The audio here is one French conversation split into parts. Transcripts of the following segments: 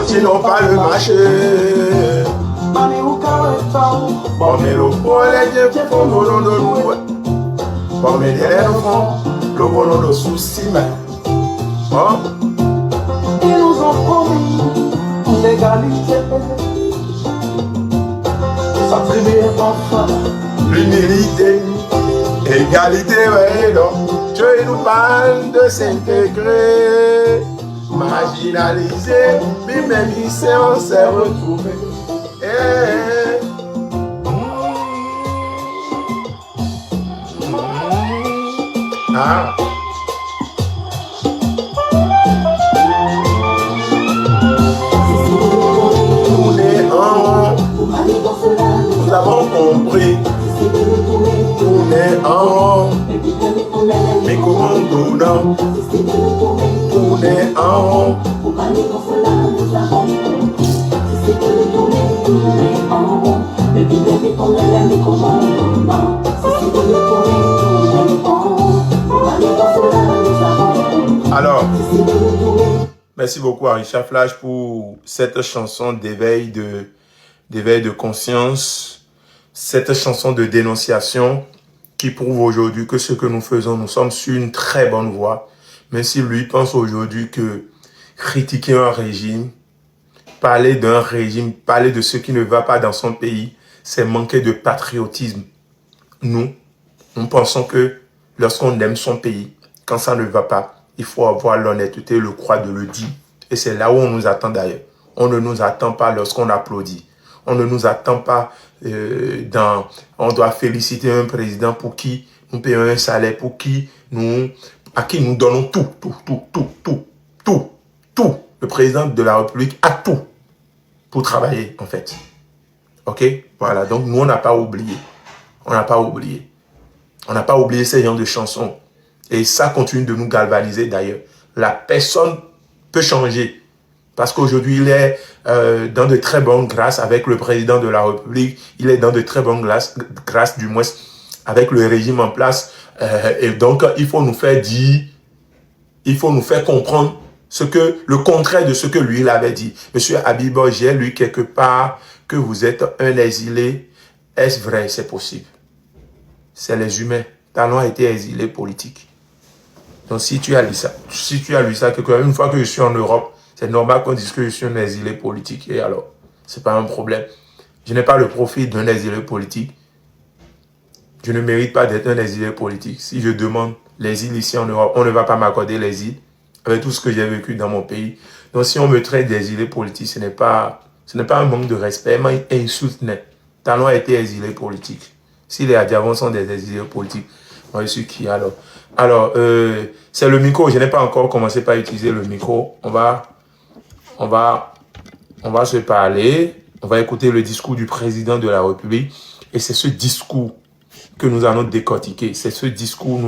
continuons pas le marché. Bon, mais le problème est que pour nous, bon, mais les enfants, le bonheur de soucis, mais bon. Ils nous ont promis l'égalité. S'attribuer enfin l'humilité, égalité, ouais, donc Dieu nous parle de s'intégrer, marginalisé, mais même ici on s'est retrouvé. Ah. Nous avons compris. Tourner en rond. Mais comment donnant? Tourner en rond. Alors, merci beaucoup à Richard Flash pour cette chanson d'éveil de conscience, cette chanson de dénonciation qui prouve aujourd'hui que ce que nous faisons, nous sommes sur une très bonne voie, même si lui pense aujourd'hui que critiquer un régime, parler d'un régime, parler de ce qui ne va pas dans son pays, c'est manquer de patriotisme. Nous pensons que lorsqu'on aime son pays, quand ça ne va pas, il faut avoir l'honnêteté, le courage de le dire. Et c'est là où on nous attend d'ailleurs. On ne nous attend pas lorsqu'on applaudit. On ne nous attend pas on doit féliciter un président pour qui nous payons un salaire, à qui nous donnons tout. Le président de la République a tout pour travailler, en fait. Ok? Voilà. Donc, nous, on n'a pas oublié. On n'a pas oublié. On n'a pas oublié ces genres de chansons. Et ça continue de nous galvaniser, d'ailleurs. La personne peut changer. Parce qu'aujourd'hui, il est dans de très bonnes grâces avec le président de la République. Il est dans de très bonnes grâces, du moins, avec le régime en place. Et donc, il faut nous faire dire, il faut nous faire comprendre le contraire de ce que lui, il avait dit. Monsieur Habiba, j'ai lu quelque part que vous êtes un exilé. Est-ce vrai? C'est possible. C'est les humains. Talon a été exilé politique. Donc, si tu as lu ça, une fois que je suis en Europe, c'est normal qu'on dise que je suis un exilé politique. Et alors, c'est pas un problème. Je n'ai pas le profil d'un exilé politique. Je ne mérite pas d'être un exilé politique. Si je demande l'exil ici en Europe, on ne va pas m'accorder l'exil avec tout ce que j'ai vécu dans mon pays. Donc, si on me traite d'exilé politique, ce n'est pas un manque de respect, mais une insulte net. Talon a été exilé politique. Si les Adjavons sont des exilés politiques, moi je suis qui alors? Alors, c'est le micro. Je n'ai pas encore commencé par utiliser le micro. On va se parler. On va écouter le discours du président de la République. Et c'est ce discours que nous allons décortiquer. C'est ce discours que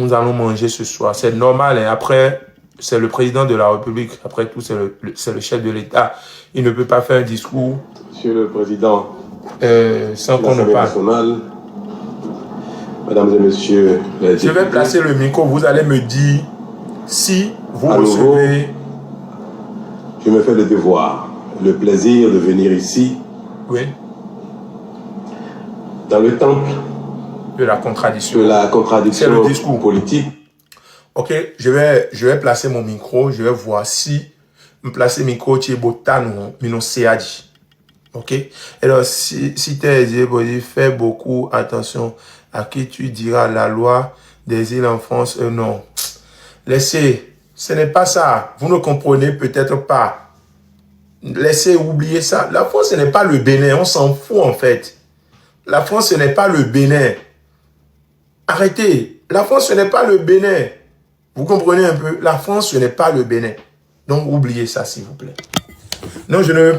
nous allons manger ce soir. C'est normal. Hein? Après, c'est le président de la République. Après tout, c'est le chef de l'État. Il ne peut pas faire un discours. Monsieur le Président, sans qu'on ne parle. Mesdames et messieurs, je vais placer le micro. Vous allez me dire si vous recevez. Je me fais le devoir, le plaisir de venir ici. Oui. Dans le temple de la contradiction. C'est le discours politique. Ok, je vais placer mon micro. Je vais voir si me placer micro Thiebotano, Mino Seadi. Ok. Alors si tu es exilé, fais beaucoup attention à qui tu diras la loi des îles en France. Non. Laissez. Ce n'est pas ça. Vous ne comprenez peut-être pas. Laissez oublier ça. La France, ce n'est pas le Bénin. On s'en fout en fait. La France, ce n'est pas le Bénin. Arrêtez. La France, ce n'est pas le Bénin. Vous comprenez un peu? La France, ce n'est pas le Bénin. Donc, oubliez ça, s'il vous plaît. Non, je ne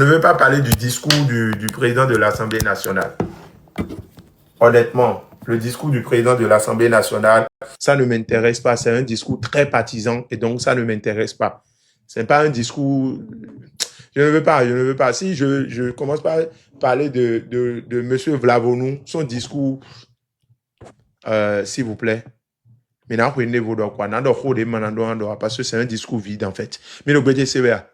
veux pas parler du discours du président de l'Assemblée nationale. Honnêtement, le discours du président de l'Assemblée nationale, ça ne m'intéresse pas. C'est un discours très partisan et donc ça ne m'intéresse pas. Ce n'est pas un discours... Je ne veux pas. Si je commence par parler de M. Vlavonou, son discours, s'il vous plaît. Maintenant, vous ne vous quoi. Parce que c'est un discours vide, en fait. Mais le BTCVA.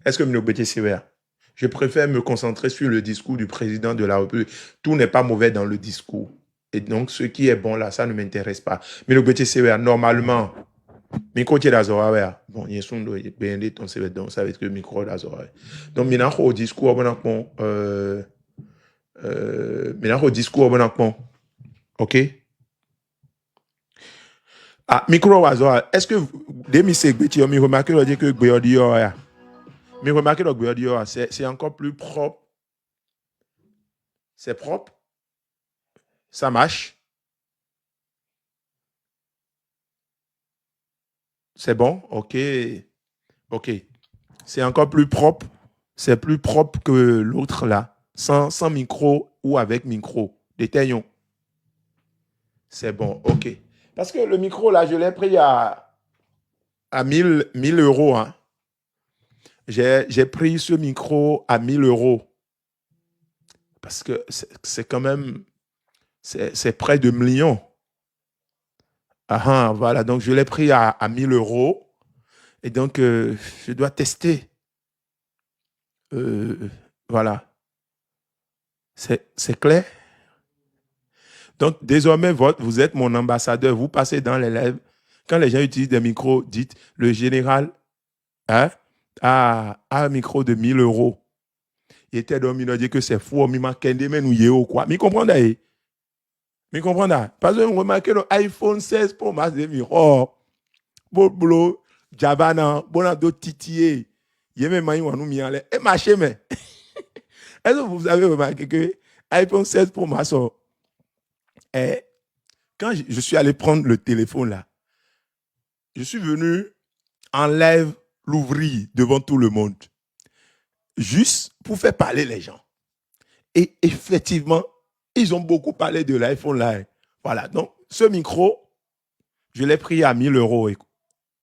Est-ce que le BTCVA? Je préfère me concentrer sur le discours du président de la République. Tout n'est pas mauvais dans le discours. Et donc, ce qui est bon là, ça ne m'intéresse pas. Mais le BTCVA, normalement, micro qui est d'Azora, bon, il y a son dos, il y a ton CV, donc ça veut dire que micro d'Azora. Donc, maintenant, au discours, maintenant, au discours, maintenant, ok? Ah, micro d'Azora, est-ce que, dès que vous remarquez que Gbeodio, mais remarquez le Gbeodio, c'est encore plus propre. C'est propre. Ça marche. C'est bon, ok. Ok. C'est encore plus propre. C'est plus propre que l'autre là. Sans micro ou avec micro. Détaillons. C'est bon, ok. Parce que le micro là, je l'ai pris à 1000 euros. Hein. J'ai pris ce micro à 1000 euros. Parce que c'est quand même, c'est près de millions. Ah, voilà, donc je l'ai pris à 1000 euros. Et donc, je dois tester. Voilà. C'est clair? Donc, désormais, vous êtes mon ambassadeur. Vous passez dans les lèvres. Quand les gens utilisent des micros, dites le général hein, a un micro de 1000 euros. Il était dormi, il a dit que c'est fou, il m'a qu'un mais nous y est quoi. Mais comprenez? Mais comprenez? Parce que vous remarquez l'iPhone 16 pour ma micro. Bon, Jabana, bon, d'autres titillés. Il y a même un nous mis en l'air. Et marché, mais. Est-ce que vous avez remarqué que iPhone 16 Pro Max, quand je suis allé prendre le téléphone là, je suis venu en live l'ouvrir devant tout le monde, juste pour faire parler les gens. Et effectivement, ils ont beaucoup parlé de l'iPhone là. Voilà, donc ce micro, je l'ai pris à 1000 euros.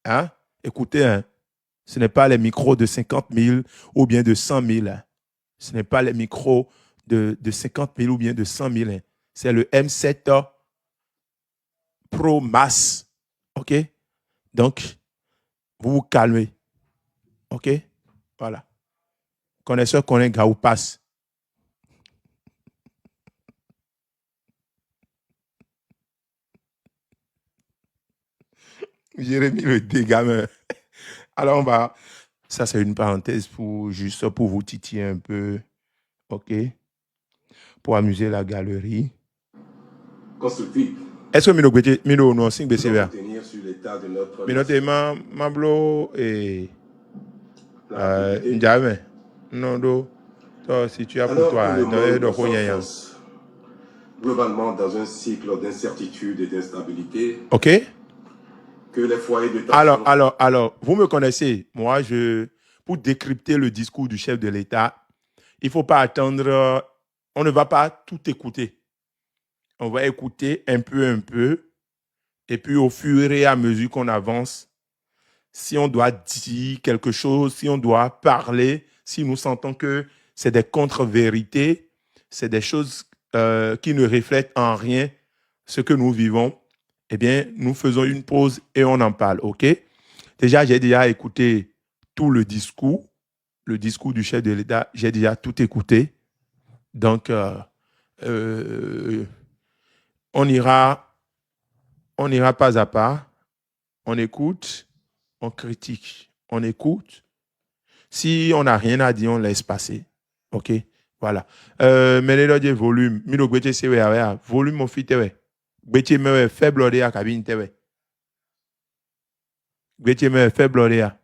Hein? Écoutez, hein, ce n'est pas les micros de 50 000 ou bien de 100 000. Hein. Ce n'est pas les micros de 50 000 ou bien de 100 000. Hein. C'est le M7 Pro Max. OK? Donc, vous vous calmez. OK? Voilà. Connaisseur connaît Gaou passe. Jérémy le dégamin. Alors, on va. Ça, c'est une parenthèse juste pour vous titiller un peu. OK? Pour amuser la galerie. Constructif. Est-ce que Mino non sing BCVA? Tenir sur l'état de notre Minotement, Mablo et Ndiame. Non, do. Toi, si tu as pour alors toi, que le monde dans s'enfonce globalement dans un cycle d'incertitude et d'instabilité, OK? que les foyers de tension... Alors, vous me connaissez. Moi, pour décrypter le discours du chef de l'État, il ne faut pas attendre, on ne va pas tout écouter. On va écouter un peu, et puis au fur et à mesure qu'on avance, si on doit dire quelque chose, si on doit parler, si nous sentons que c'est des contre-vérités, c'est des choses qui ne reflètent en rien ce que nous vivons, eh bien, nous faisons une pause et on en parle, OK? Déjà, j'ai déjà écouté tout le discours du chef de l'État, j'ai déjà tout écouté. Donc, on ira pas à pas, on écoute, on critique, on écoute. Si on n'a rien à dire, on laisse passer. OK? Voilà. Mais les volume, mino gwete sewe ya volume mon fit tewe. Gwete mewe faible de ya cabine tewe. Gwete mewe faible de ya.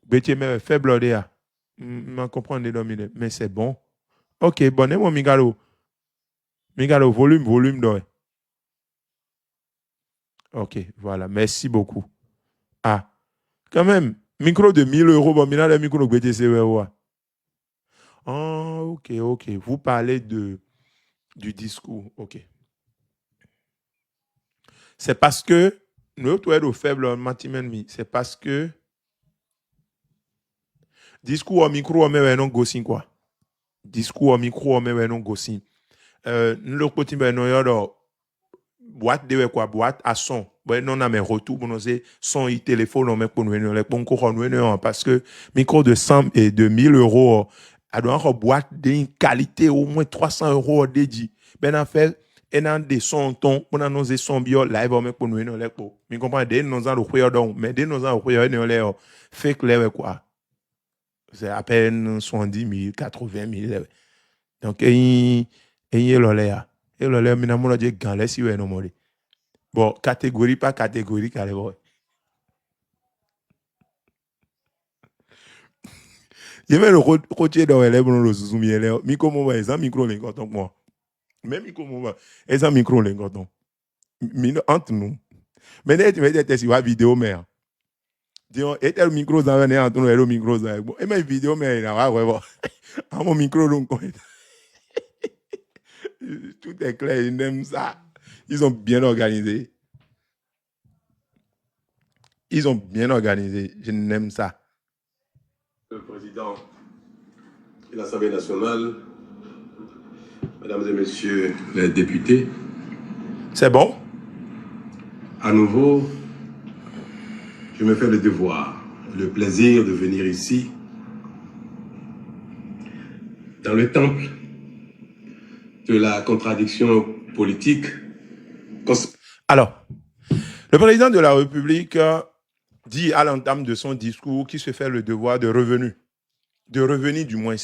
Gwete mewe faible de ya. Je comprends les dominer, mais c'est bon. OK, bon, mon migalo. Migalo, volume d'oe. OK, voilà. Merci beaucoup. Ah, quand même, micro de 1000 euros, bon, maintenant, le micro de gwete sewe wa. Ah, OK. Vous parlez du discours. OK. C'est parce que notre est au faible c'est parce que discours au micro on met non gossin quoi. Discours au micro on met non gossin. le côté ben non yo boîte de quoi boîte à son ben non na mais retour pour nous son i téléphone on met pour nous les pour nous parce que micro de 100 et de 1000 euros a doit avoir boîte d'une qualité au moins 300 euros dédié ben en fait et dans des sons ton pour nous son bio live on met pour nous les pour mi comprend des nous en le donc mais des nous en le les fake les quoi c'est à peine 70 000 80 000 donc et là et là mina mo dit gan laisse yo no mori bon catégorie pas catégorie calé boy je vais le côté dans les bon le zoom là mi comme moi ça micro les quand moi même mi comme moi et ça micro les quand mi entre nous mais net mais des si wa vidéo mais disons et tel micro ça venait entre nous et le micro ça bon et même vidéo mais là ouais bon à mon micro donc tout est clair ils aiment ça ils ont bien organisé. Ils ont bien organisé. Je n'aime ça. Le président de l'Assemblée nationale, mesdames et messieurs les députés, C'est bon? à nouveau, je me fais le devoir, le plaisir de venir ici, dans le temple de la contradiction politique. Alors, le président de la République dit à l'entame de son discours qu'il se fait le devoir de revenir du moins.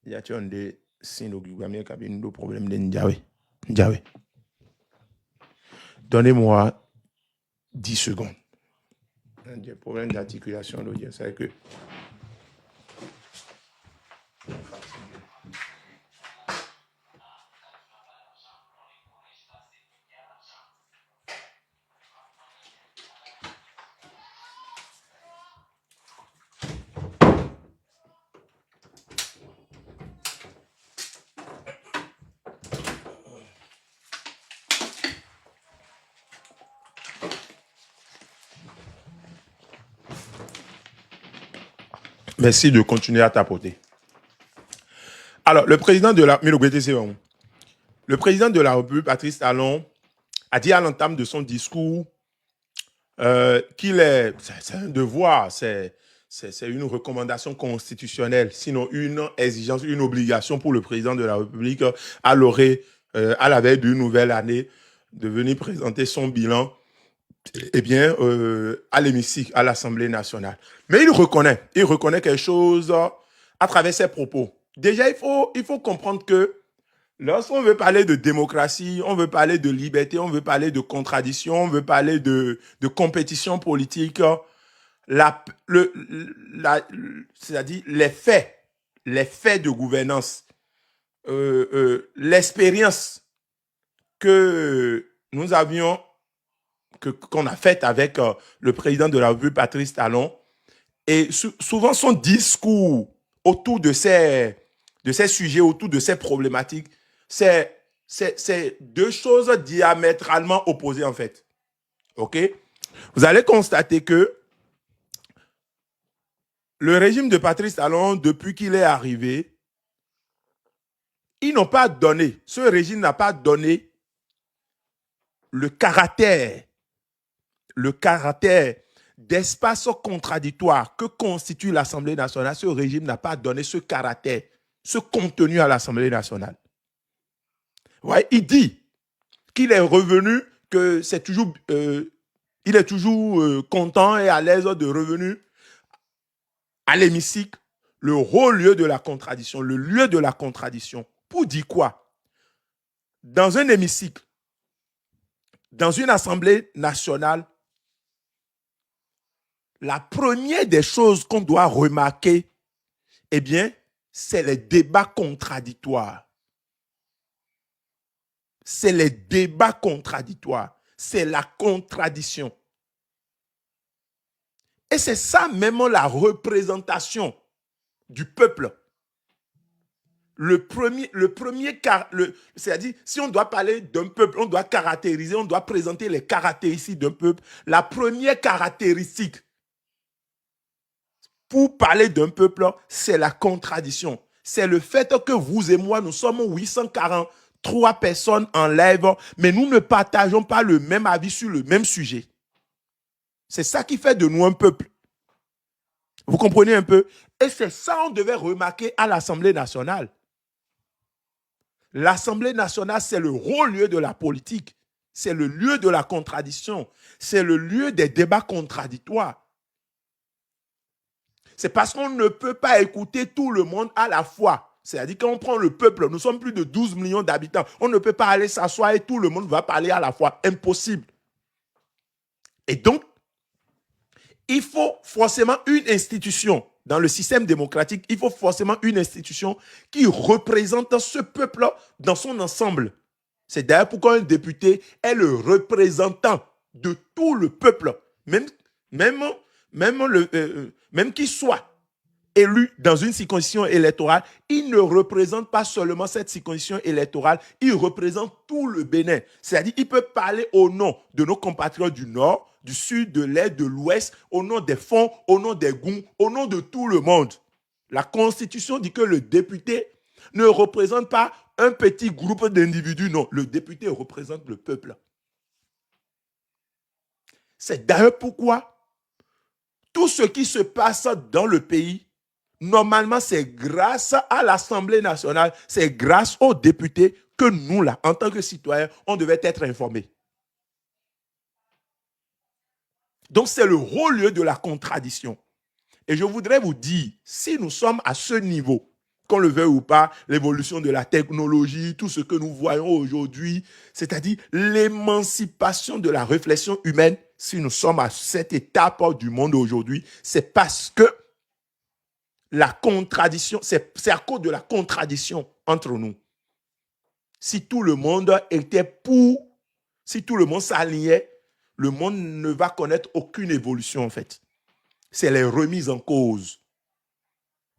Il y a un des signes de problème de Ndjawe. Donnez-moi 10 secondes. Des problèmes d'articulation, c'est que. Merci de continuer à tapoter. Alors, le président de la République, Patrice Talon, a dit à l'entame de son discours c'est un devoir, c'est une recommandation constitutionnelle, sinon une exigence, une obligation pour le président de la République à la veille d'une nouvelle année de venir présenter son bilan à l'hémicycle, à l'Assemblée nationale. Mais il reconnaît quelque chose à travers ses propos. Déjà, il faut comprendre que lorsqu'on veut parler de démocratie, on veut parler de liberté, on veut parler de contradiction, on veut parler de compétition politique, c'est-à-dire les faits de gouvernance, l'expérience que nous avions qu'on a fait avec le président de la République, Patrice Talon, et souvent son discours autour de ces sujets, autour de ces problématiques, c'est deux choses diamétralement opposées en fait. Ok? Vous allez constater que le régime de Patrice Talon, depuis qu'il est arrivé, ce régime n'a pas donné le caractère d'espace contradictoire que constitue l'Assemblée nationale. Ce régime n'a pas donné ce caractère, ce contenu à l'Assemblée nationale. Ouais, il dit qu'il est revenu, que c'est toujours, il est toujours content et à l'aise de revenir à l'hémicycle, le haut lieu de la contradiction, le lieu de la contradiction. Pour dire quoi? Dans un hémicycle, dans une assemblée nationale, la première des choses qu'on doit remarquer, eh bien, c'est les débats contradictoires. C'est les débats contradictoires. C'est la contradiction. Et c'est ça même la représentation du peuple. C'est-à-dire, si on doit parler d'un peuple, on doit caractériser, on doit présenter les caractéristiques d'un peuple. La première caractéristique pour parler d'un peuple, c'est la contradiction. c'est le fait que vous et moi, nous sommes 843 personnes en live, mais nous ne partageons pas le même avis sur le même sujet. C'est ça qui fait de nous un peuple. Vous comprenez un peu? Et c'est ça qu'on devait remarquer à l'Assemblée nationale. L'Assemblée nationale, c'est le haut lieu de la politique. C'est le lieu de la contradiction. C'est le lieu des débats contradictoires. C'est parce qu'on ne peut pas écouter tout le monde à la fois. C'est-à-dire qu'on prend le peuple, nous sommes plus de 12 millions d'habitants. On ne peut pas aller s'asseoir et tout le monde va parler à la fois. Impossible. Et donc, il faut forcément une institution. Dans le système démocratique, il faut forcément une institution qui représente ce peuple dans son ensemble. C'est d'ailleurs pourquoi un député est le représentant de tout le peuple, même qu'il soit élu dans une circonscription électorale, il ne représente pas seulement cette circonscription électorale, il représente tout le Bénin. C'est-à-dire qu'il peut parler au nom de nos compatriotes du Nord, du Sud, de l'Est, de l'Ouest, au nom des Fonds, au nom des Goûts, au nom de tout le monde. La Constitution dit que le député ne représente pas un petit groupe d'individus, non. Le député représente le peuple. C'est d'ailleurs pourquoi tout ce qui se passe dans le pays, normalement, c'est grâce à l'Assemblée nationale, c'est grâce aux députés que nous, là, en tant que citoyens, on devait être informés. Donc, c'est le haut lieu de la contradiction. Et je voudrais vous dire, si nous sommes à ce niveau, qu'on le veuille ou pas, l'évolution de la technologie, tout ce que nous voyons aujourd'hui, c'est-à-dire l'émancipation de la réflexion humaine, si nous sommes à cette étape du monde aujourd'hui, c'est parce que la contradiction, c'est à cause de la contradiction entre nous. Si tout le monde était pour, si tout le monde s'alignait, le monde ne va connaître aucune évolution en fait. C'est les remises en cause.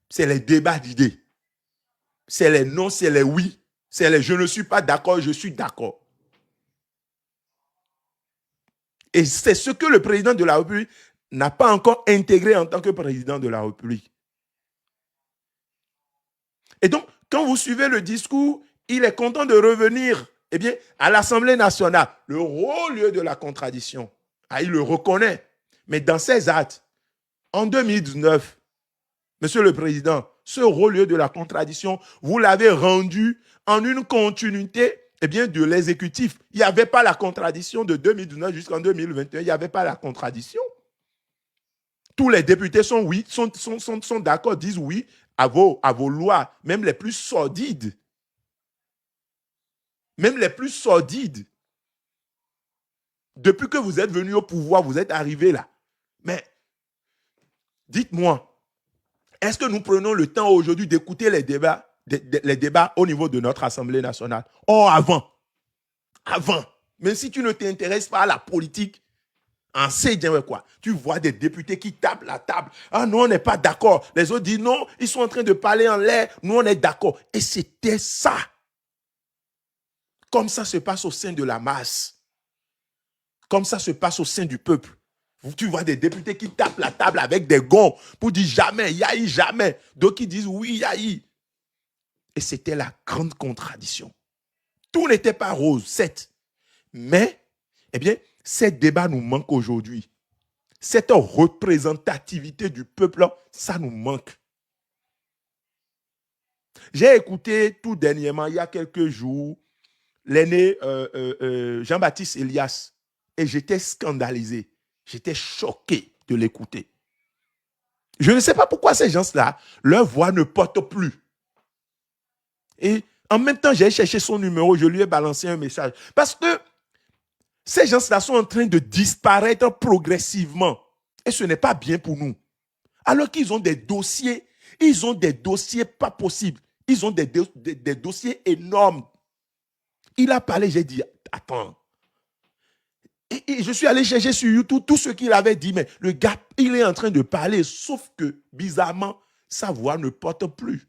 C'est les débats d'idées. C'est les non, c'est les oui. C'est les je ne suis pas d'accord, je suis d'accord. Et c'est ce que le président de la République n'a pas encore intégré en tant que président de la République. Et donc, quand vous suivez le discours, il est content de revenir à l'Assemblée nationale, le haut lieu de la contradiction. Ah, il le reconnaît. Mais dans ses actes, en 2019, Monsieur le Président, ce haut lieu de la contradiction, vous l'avez rendu en une continuité de l'exécutif. Il n'y avait pas la contradiction de 2019 jusqu'en 2021. Il n'y avait pas la contradiction. Tous les députés sont d'accord, disent oui à vos lois, même les plus sordides. Même les plus sordides. Depuis que vous êtes venu au pouvoir, vous êtes arrivé là. Mais dites-moi, est-ce que nous prenons le temps aujourd'hui d'écouter les débats au niveau de notre Assemblée nationale? Oh, avant. Même si tu ne t'intéresses pas à la politique, en Sédien, quoi, tu vois des députés qui tapent la table. Ah non, on n'est pas d'accord. Les autres disent non, ils sont en train de parler en l'air. Nous, on est d'accord. Et c'était ça. Comme ça se passe au sein de la masse. Comme ça se passe au sein du peuple. Tu vois des députés qui tapent la table avec des gonds pour dire jamais, yaï, jamais. D'autres qui disent oui, yaï. Et c'était la grande contradiction. Tout n'était pas rose, certes. Mais, ces débats nous manquent aujourd'hui. Cette représentativité du peuple, ça nous manque. J'ai écouté tout dernièrement, il y a quelques jours, l'aîné Jean-Baptiste Elias, et j'étais scandalisé. J'étais choqué de l'écouter. Je ne sais pas pourquoi ces gens-là, leur voix ne porte plus. Et en même temps, j'ai cherché son numéro, je lui ai balancé un message. Parce que ces gens-là sont en train de disparaître progressivement. Et ce n'est pas bien pour nous. Alors qu'ils ont des dossiers pas possibles. Ils ont des dossiers énormes. Il a parlé, j'ai dit, attends. Et je suis allé chercher sur YouTube tout ce qu'il avait dit, mais le gars, il est en train de parler, sauf que, bizarrement, sa voix ne porte plus.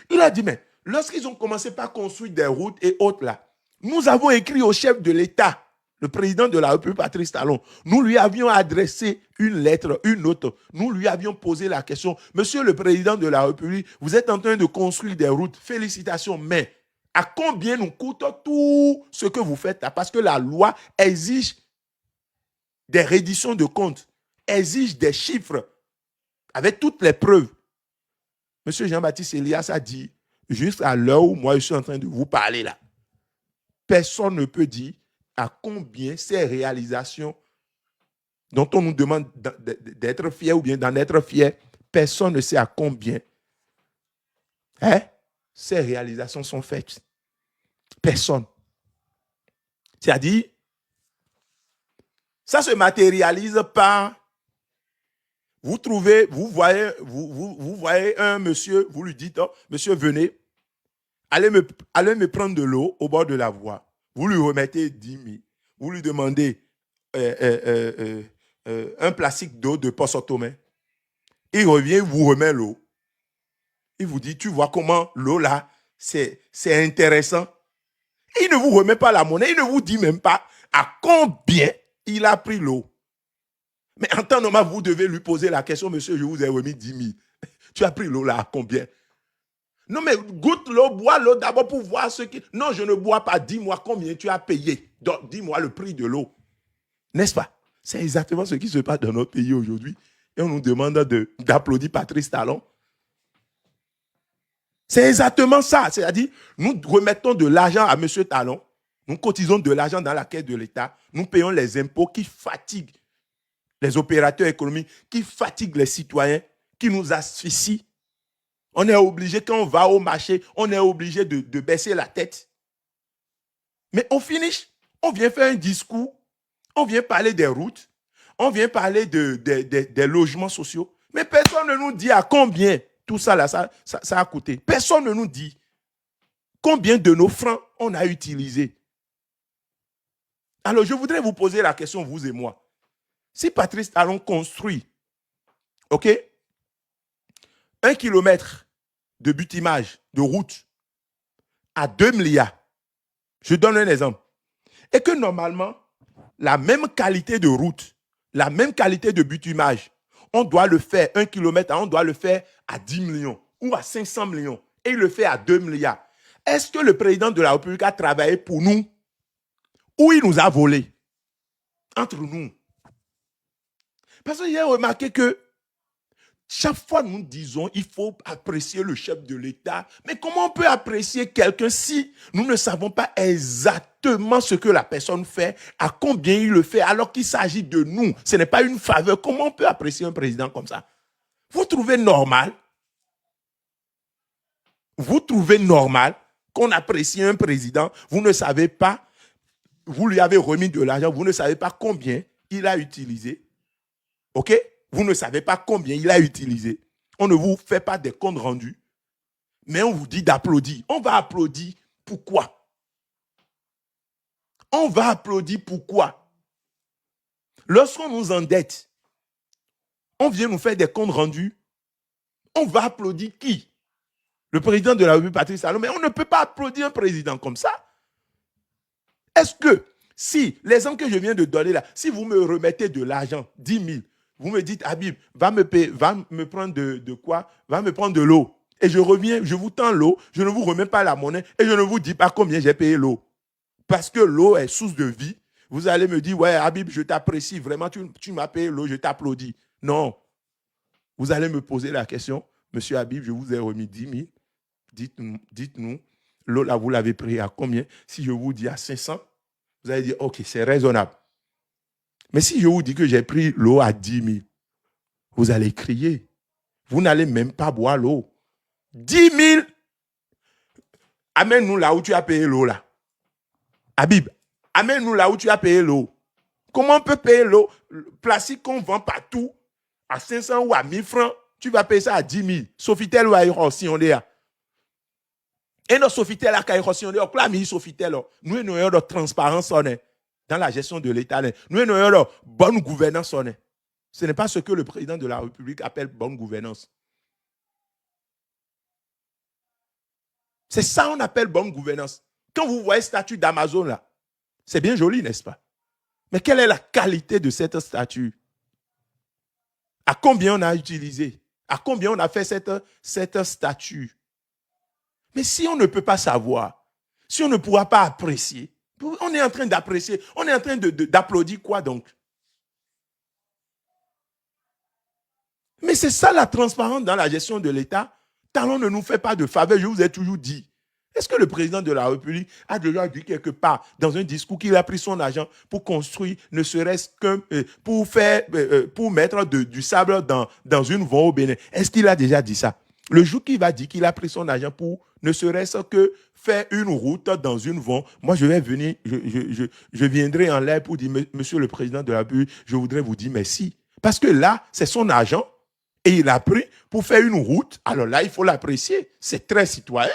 Il a dit, mais lorsqu'ils ont commencé par construire des routes et autres là, nous avons écrit au chef de l'État, le président de la République, Patrice Talon, nous lui avions adressé une lettre, une note. Nous lui avions posé la question. Monsieur le président de la République, vous êtes en train de construire des routes. Félicitations, mais à combien nous coûte tout ce que vous faites là? Parce que la loi exige des redditions de comptes, exige des chiffres avec toutes les preuves. Monsieur Jean-Baptiste Elias a dit, jusqu'à l'heure où moi je suis en train de vous parler là, personne ne peut dire à combien ces réalisations dont on nous demande d'être fiers ou bien d'en être fiers, personne ne sait à combien ces réalisations sont faites. Personne. C'est-à-dire, ça se matérialise par, vous voyez un monsieur, vous lui dites, oh, monsieur, venez, allez me prendre de l'eau au bord de la voie. Vous lui remettez 10 000. Vous lui demandez un plastique d'eau de Posotomé. Il revient, il vous remet l'eau. Il vous dit, tu vois comment l'eau là, c'est intéressant. Il ne vous remet pas la monnaie, il ne vous dit même pas à combien il a pris l'eau. Mais en temps normal, vous devez lui poser la question, monsieur, je vous ai remis 10 000. Tu as pris l'eau là à combien? Non, mais goûte l'eau, bois l'eau d'abord pour voir ce qui... Non, je ne bois pas. Dis-moi combien tu as payé. Donc, dis-moi le prix de l'eau. N'est-ce pas? C'est exactement ce qui se passe dans notre pays aujourd'hui. Et on nous demande d'applaudir Patrice Talon. C'est exactement ça. C'est-à-dire, nous remettons de l'argent à M. Talon. Nous cotisons de l'argent dans la caisse de l'État. Nous payons les impôts qui fatiguent les opérateurs économiques, qui fatiguent les citoyens, qui nous asphyxient. On est obligé, quand on va au marché, on est obligé de baisser la tête. Mais on finish, on vient faire un discours, on vient parler des routes, on vient parler des logements sociaux, mais personne ne nous dit à combien tout ça, là, ça a coûté. Personne ne nous dit combien de nos francs on a utilisé. Alors, je voudrais vous poser la question, vous et moi. Si Patrice Talon construit, OK, 1 kilomètre de butimage, de route, à 2 milliards, je donne un exemple, et que normalement, la même qualité de route, la même qualité de butimage, on doit le faire 1 kilomètre, on doit le faire à 10 millions ou à 500 millions, et il le fait à 2 milliards. Est-ce que le président de la République a travaillé pour nous ou il nous a volé? Entre nous. Parce que j'ai remarqué que chaque fois nous disons il faut apprécier le chef de l'État. Mais comment on peut apprécier quelqu'un si nous ne savons pas exactement ce que la personne fait, à combien il le fait, alors qu'il s'agit de nous? Ce n'est pas une faveur. Comment on peut apprécier un président comme ça? Vous trouvez normal? Vous trouvez normal qu'on apprécie un président? Vous ne savez pas, vous lui avez remis de l'argent, vous ne savez pas combien il a utilisé. OK? Vous ne savez pas combien il a utilisé. On ne vous fait pas des comptes rendus. Mais on vous dit d'applaudir. On va applaudir pourquoi? On va applaudir pourquoi? Lorsqu'on nous endette, on vient nous faire des comptes rendus. On va applaudir qui? Le président de la République, Patrice Talon. Mais on ne peut pas applaudir un président comme ça. Est-ce que, si, l'exemple que je viens de donner là, si vous me remettez de l'argent, 10 000, vous me dites, Habib, va me prendre de quoi? Va me prendre de l'eau. Et je reviens, je vous tends l'eau, je ne vous remets pas la monnaie et je ne vous dis pas combien j'ai payé l'eau. Parce que l'eau est source de vie. Vous allez me dire, ouais, Habib, je t'apprécie, vraiment, tu m'as payé l'eau, je t'applaudis. Non. Vous allez me poser la question, monsieur Habib, je vous ai remis 10 000. Dites-nous, l'eau là, vous l'avez pris à combien? Si je vous dis à 500, vous allez dire, ok, c'est raisonnable. Mais si je vous dis que j'ai pris l'eau à 10 000, vous allez crier. Vous n'allez même pas boire l'eau. 10 000, amène-nous là où tu as payé l'eau là. Habib, amène-nous là où tu as payé l'eau. Comment on peut payer l'eau plastique qu'on vend partout à 500 ou à 1000 francs? Tu vas payer ça à 10 000. Sofitel ou à aussi on est là. Et nos Sofitel à aussi on est là. Sofitel, nous avons de transparence dans la gestion de l'État. Nous avons de bonne gouvernance. Ce n'est pas ce que le président de la République appelle bonne gouvernance. C'est ça qu'on appelle bonne gouvernance. Quand vous voyez le statut d'Amazon là, c'est bien joli, n'est-ce pas? Mais quelle est la qualité de cette statue? À combien on a utilisé? À combien on a fait cette statue? Mais si on ne peut pas savoir, si on ne pourra pas apprécier, on est en train d'apprécier, on est en train d'applaudir quoi donc? Mais c'est ça la transparence dans la gestion de l'État. Talon ne nous fait pas de faveur, je vous ai toujours dit. Est-ce que le président de la République a déjà dit quelque part dans un discours qu'il a pris son argent pour construire, ne serait-ce que pour mettre du sable dans une voie au Bénin? Est-ce qu'il a déjà dit ça? Le jour qu'il va dire qu'il a pris son argent pour ne serait-ce que faire une route dans une voie, moi je vais venir, je viendrai en l'air pour dire, monsieur le président de la République, je voudrais vous dire merci. Parce que là, c'est son argent et il a pris pour faire une route. Alors là, il faut l'apprécier. C'est très citoyen.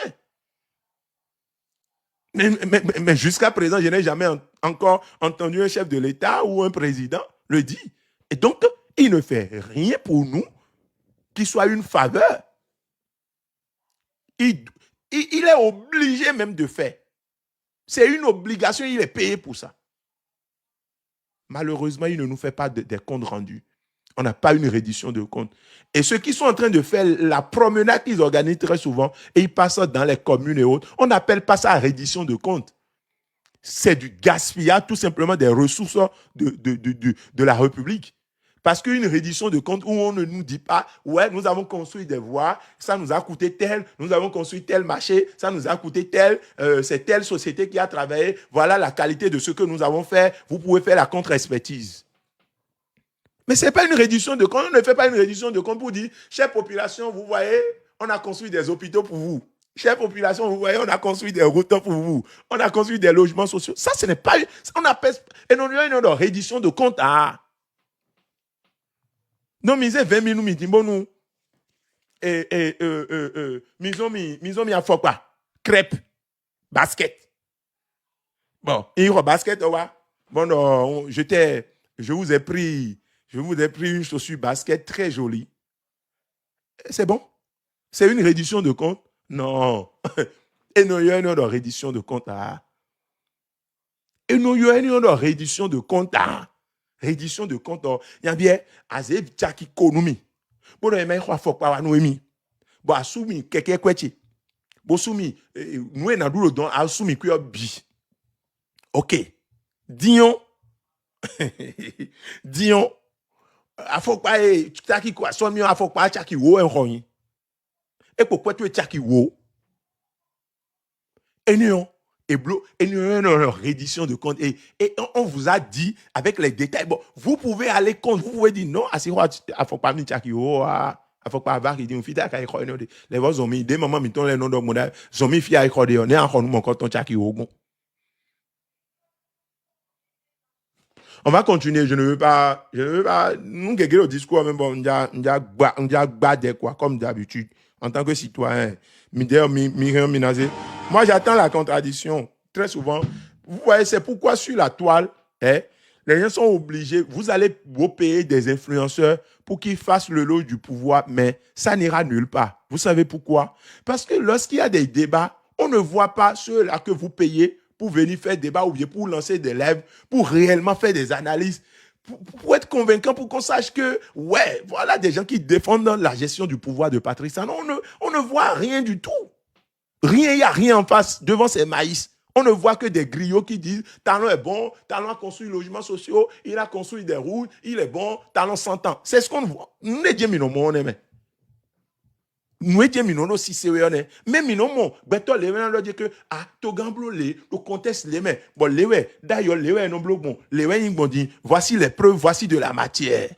Mais jusqu'à présent, je n'ai jamais encore entendu un chef de l'État ou un président le dire. Et donc, il ne fait rien pour nous qui soit une faveur. Il est obligé même de faire. C'est une obligation, il est payé pour ça. Malheureusement, il ne nous fait pas des comptes rendus. On n'a pas une reddition de comptes. Et ceux qui sont en train de faire la promenade qu'ils organisent très souvent, et ils passent dans les communes et autres, on n'appelle pas ça reddition de comptes. C'est du gaspillage, tout simplement des ressources de la République. Parce qu'une reddition de comptes où on ne nous dit pas, ouais, nous avons construit des voies, ça nous a coûté tel, nous avons construit tel marché, ça nous a coûté tel, c'est telle société qui a travaillé, voilà la qualité de ce que nous avons fait, vous pouvez faire la contre-expertise. Mais ce n'est pas une réduction de compte. On ne fait pas une réduction de compte pour dire, chère population, vous voyez, on a construit des hôpitaux pour vous. Chère population, vous voyez, on a construit des routes pour vous. On a construit des logements sociaux. Ça, ce n'est pas... On appelle... Et non, il y a une réduction de compte. Ah. Non, misez 20 000, nous, disons, nous. Misons mis à fort quoi? Crêpe. Basket. Bon, il y a basket, ouais. Bon, non, je vous ai pris une chaussure basket très jolie. C'est bon? C'est une réduction de compte? Non. Et non, il y a une réduction de compte. Et non, il y a une réduction de compte. Réduction de compte. Il y a bien, Azev Tchaki Konumi. Bon, il y a un faut pas nous émis. Bon, Asumi, quelqu'un quoi-ti. Bon, Soumi, nous, on a le don, Asumi, qui a bi. Ok. Dion. Dion. Afokpa e taki kwa so mi afokpa chaki wo enroyin. E pourquoi tu es chaki wo? Enion et blo enion reddition de compte et on vous a dit avec les détails. Bon, vous pouvez aller compte, vous pouvez dire non, asiro afokpa mi chaki wo afokpa avoir dit on fit ka iko les vos zomi des moments mi ton les noms de modèle zomi fi a iko de on est encore nous mon compte chaki wo gon. On va continuer, je ne veux pas, nous, quelqu'un au discours, même bon, on a badé quoi, comme d'habitude, en tant que citoyen, moi, j'attends la contradiction, très souvent. Vous voyez, c'est pourquoi sur la toile, les gens sont obligés, vous allez vous payer des influenceurs pour qu'ils fassent le lot du pouvoir, mais ça n'ira nulle part. Vous savez pourquoi? Parce que lorsqu'il y a des débats, on ne voit pas ceux-là que vous payez pour venir faire débat ou bien pour lancer des lèvres, pour réellement faire des analyses, pour être convaincant, pour qu'on sache que, ouais, voilà des gens qui défendent la gestion du pouvoir de Patrice Talon. On ne voit rien du tout. Rien, il n'y a rien en face devant ces maïs. On ne voit que des griots qui disent Talon est bon, Talon a construit logements sociaux, il a construit des routes, il est bon, Talon s'entend. C'est ce qu'on voit. Nous ne disons pas, on aime. Nous étions aussi sérieux, mais nous beto les gens leur dire que to gamblo le conteste les mais bon les d'ailleurs les non bon les ils vont dire voici les preuves, voici de la matière.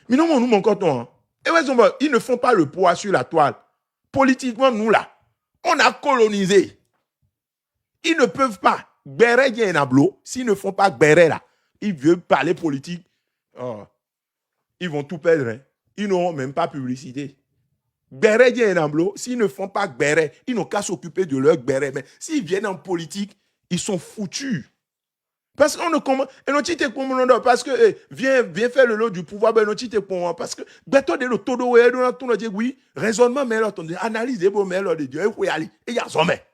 Mais non nous mon coton. Et ils ne font pas le poids sur la toile. Politiquement nous là, on a colonisé. Ils ne peuvent pas bérer bien un ablo s'ils ne font pas bérer là. Ils veulent parler politique. Oh, ils vont tout perdre. Hein. Ils n'auront même pas publicité. Béret dit un amblo, s'ils ne font pas béret, ils n'ont qu'à s'occuper de leur béret. Mais s'ils viennent en politique, ils sont foutus. Parce qu'on ne commence. Et non, parce que viens faire le lot du pouvoir, ben non, parce que beto de l'auto de dit oui, raisonnement, mais là, analyse des beaux mais là, de Dieu, il faut y aller. Et il y a jamais.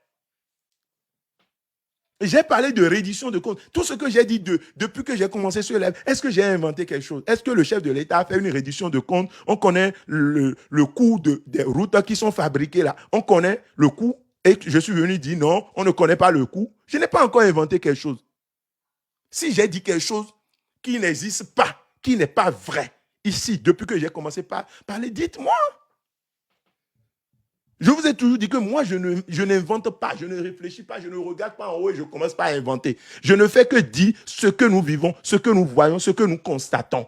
J'ai parlé de reddition de comptes. Tout ce que j'ai dit depuis que j'ai commencé ce live, est-ce que j'ai inventé quelque chose? Est-ce que le chef de l'État a fait une reddition de comptes? On connaît le coût des routes qui sont fabriquées là. On connaît le coût. Et je suis venu dire non, on ne connaît pas le coût. Je n'ai pas encore inventé quelque chose. Si j'ai dit quelque chose qui n'existe pas, qui n'est pas vrai, ici, depuis que j'ai commencé par parler, dites-moi. Je vous ai toujours dit que moi, je n'invente pas, je ne réfléchis pas, je ne regarde pas en haut et je ne commence pas à inventer. Je ne fais que dire ce que nous vivons, ce que nous voyons, ce que nous constatons.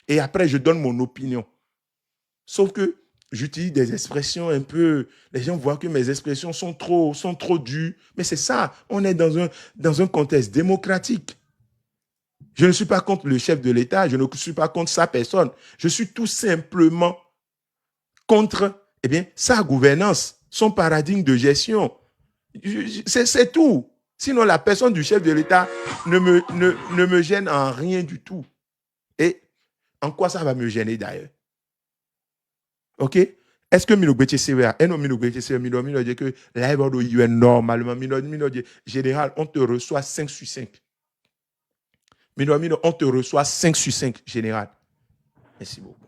Et après, je donne mon opinion. Sauf que j'utilise des expressions un peu... Les gens voient que mes expressions sont trop dures. Mais c'est ça, on est dans un contexte démocratique. Je ne suis pas contre le chef de l'État, je ne suis pas contre sa personne. Je suis tout simplement contre sa gouvernance, son paradigme de gestion. C'est tout. Sinon, la personne du chef de l'État ne me gêne en rien du tout. Et en quoi ça va me gêner d'ailleurs? OK? Est-ce que Mino Béché Sévère, et non Mino Béché Sévère, Mino dit que l'aéroport UN normalement, Mino dit, général, on te reçoit 5 sur 5. Mino, on te reçoit 5 sur 5, général. Merci beaucoup.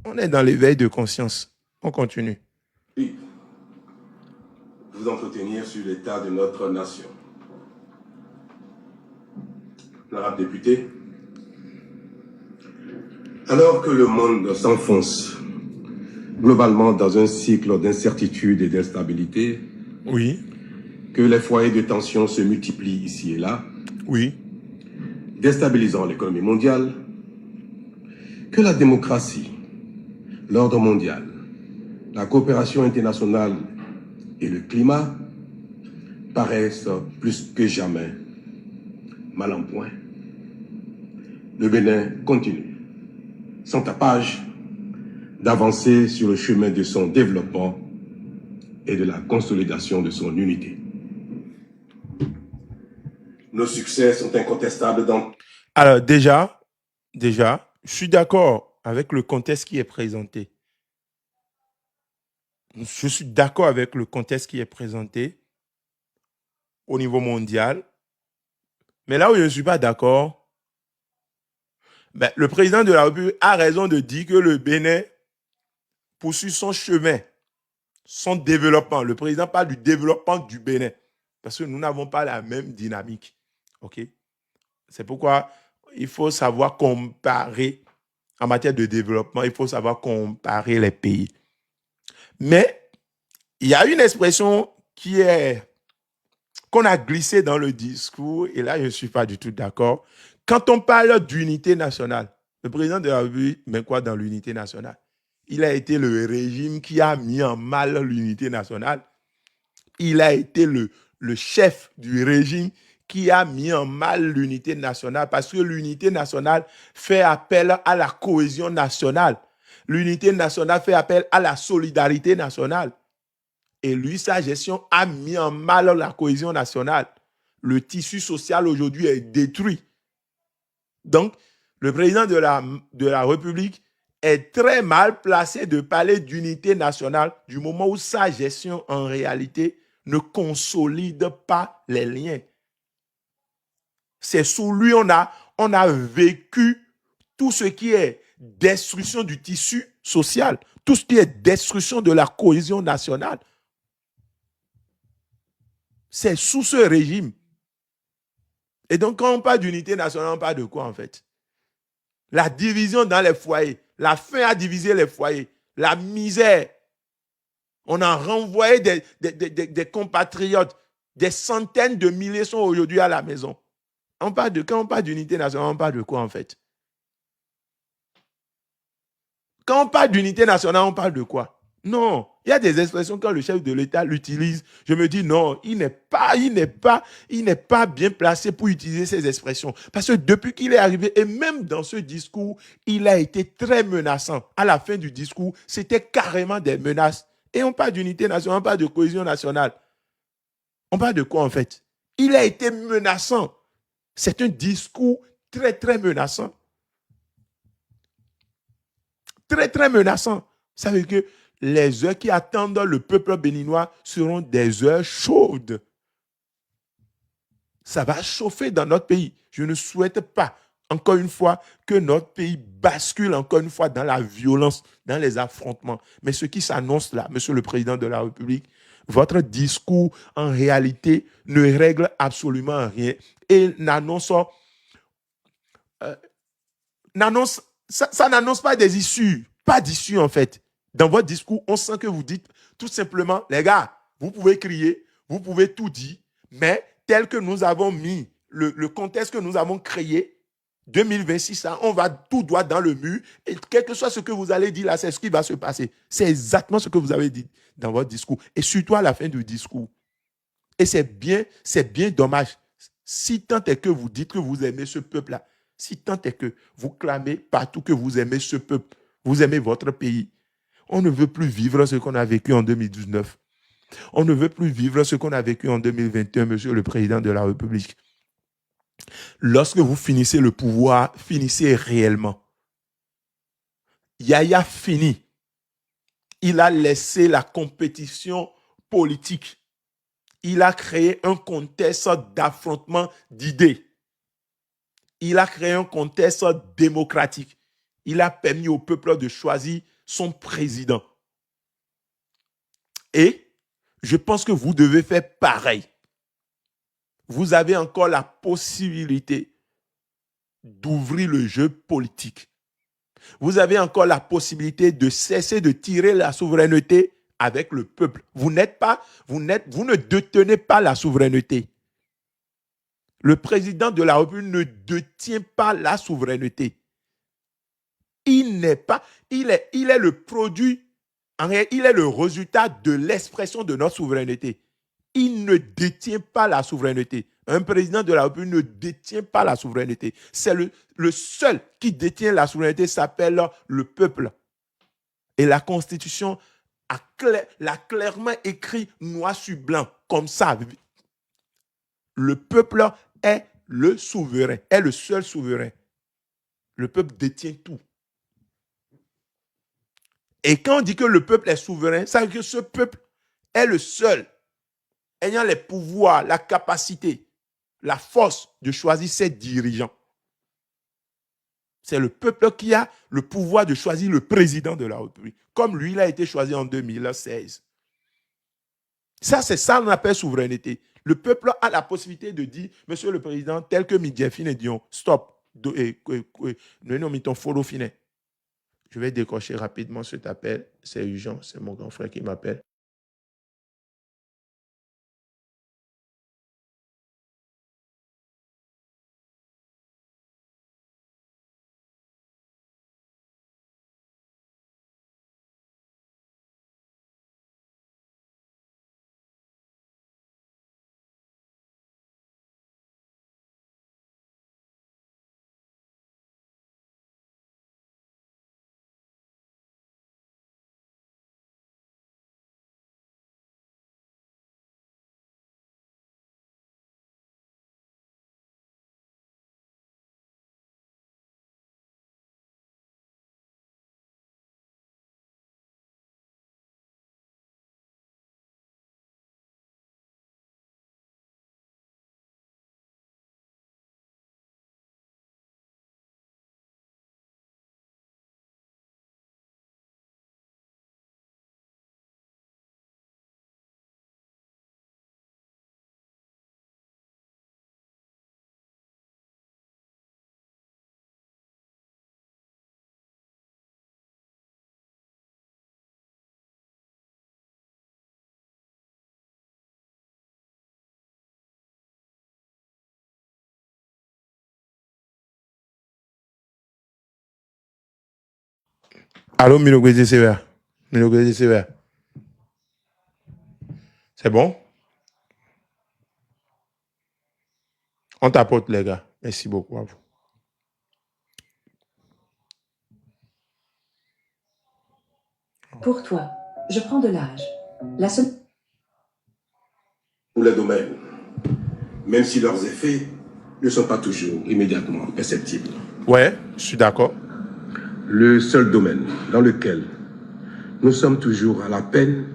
On est dans l'éveil de conscience. On continue. Oui. Vous entretenir sur l'état de notre nation. L'honorable député, alors que le monde s'enfonce globalement dans un cycle d'incertitude et d'instabilité, oui, que les foyers de tension se multiplient ici et là, oui, déstabilisant l'économie mondiale, que la démocratie, l'ordre mondial, la coopération internationale et le climat paraissent plus que jamais mal en point. Le Bénin continue, sans tapage, d'avancer sur le chemin de son développement et de la consolidation de son unité. Nos succès sont incontestables dans... Alors déjà, je suis d'accord avec le contexte qui est présenté. Je suis d'accord avec le contexte qui est présenté au niveau mondial. Mais là où je ne suis pas d'accord, le président de la République a raison de dire que le Bénin poursuit son chemin, son développement. Le président parle du développement du Bénin parce que nous n'avons pas la même dynamique. OK? C'est pourquoi il faut savoir comparer en matière de développement, il faut savoir comparer les pays. Mais il y a une expression qu'on a glissée dans le discours, et là, je ne suis pas du tout d'accord. Quand on parle d'unité nationale, le président de la République met quoi dans l'unité nationale? Il a été le régime qui a mis en mal l'unité nationale. Il a été le chef du régime qui a mis en mal l'unité nationale parce que l'unité nationale fait appel à la cohésion nationale. L'unité nationale fait appel à la solidarité nationale. Et lui, sa gestion a mis en mal la cohésion nationale. Le tissu social aujourd'hui est détruit. Donc, le président de la République est très mal placé de parler d'unité nationale du moment où sa gestion, en réalité, ne consolide pas les liens. C'est sous lui on a vécu tout ce qui est destruction du tissu social, tout ce qui est destruction de la cohésion nationale. C'est sous ce régime. Et donc, quand on parle d'unité nationale, on parle de quoi en fait? La division dans les foyers, la faim a divisé les foyers, la misère. On a renvoyé des compatriotes, des centaines de milliers sont aujourd'hui à la maison. Quand on parle d'unité nationale, on parle de quoi en fait? Quand on parle d'unité nationale, on parle de quoi? Non, il y a des expressions quand le chef de l'État l'utilise, je me dis non, il n'est pas bien placé pour utiliser ces expressions. Parce que depuis qu'il est arrivé, et même dans ce discours, il a été très menaçant. À la fin du discours, c'était carrément des menaces. Et on parle d'unité nationale, on parle de cohésion nationale. On parle de quoi en fait? Il a été menaçant. C'est un discours très, très menaçant. Très, très menaçant. Ça veut dire que les heures qui attendent le peuple béninois seront des heures chaudes. Ça va chauffer dans notre pays. Je ne souhaite pas, encore une fois, que notre pays bascule encore une fois dans la violence, dans les affrontements. Mais ce qui s'annonce là, Monsieur le Président de la République, votre discours, en réalité, ne règle absolument rien et n'annonce ça n'annonce pas des issues, pas d'issues en fait. Dans votre discours, on sent que vous dites tout simplement, les gars, vous pouvez crier, vous pouvez tout dire, mais tel que nous avons mis le contexte que nous avons créé, 2026, on va tout droit dans le mur et quel que soit ce que vous allez dire là, c'est ce qui va se passer. C'est exactement ce que vous avez dit dans votre discours et surtout à la fin du discours. Et c'est bien dommage. Si tant est que vous dites que vous aimez ce peuple-là, si tant est que vous clamez partout que vous aimez ce peuple, vous aimez votre pays, on ne veut plus vivre ce qu'on a vécu en 2019. On ne veut plus vivre ce qu'on a vécu en 2021, Monsieur le Président de la République. Lorsque vous finissez le pouvoir, finissez réellement. Yaya fini. Il a laissé la compétition politique. Il a créé un contexte d'affrontement d'idées. Il a créé un contexte démocratique. Il a permis au peuple de choisir son président. Et je pense que vous devez faire pareil. Vous avez encore la possibilité d'ouvrir le jeu politique. Vous avez encore la possibilité de cesser de tirer la souveraineté avec le peuple. Vous ne détenez pas la souveraineté. Le président de la République ne détient pas la souveraineté. Il est le produit, il est le résultat de l'expression de notre souveraineté. Il ne détient pas la souveraineté. Un président de la République ne détient pas la souveraineté. C'est le seul qui détient la souveraineté s'appelle le peuple. Et la Constitution l'a clairement écrit noir sur blanc, comme ça. Le peuple est le souverain, est le seul souverain. Le peuple détient tout. Et quand on dit que le peuple est souverain, ça veut dire que ce peuple est le seul ayant les pouvoirs, la capacité, la force de choisir ses dirigeants. C'est le peuple qui a le pouvoir de choisir le président de la République, comme lui, il a été choisi en 2016. Ça, c'est ça qu'on appelle souveraineté. Le peuple a la possibilité de dire, Monsieur le Président, tel que Midjefine dit, stop, je vais décrocher rapidement cet appel, c'est urgent, c'est mon grand frère qui m'appelle. Allô, Minogwezi Sévère. Minogwezi Sévère. C'est bon? On t'apporte, les gars. Merci beaucoup à vous. Pour toi, je prends de l'âge. La seule... Tous les domaines, même si leurs effets ne sont pas toujours immédiatement perceptibles. Ouais, je suis d'accord. Le seul domaine dans lequel nous sommes toujours à la peine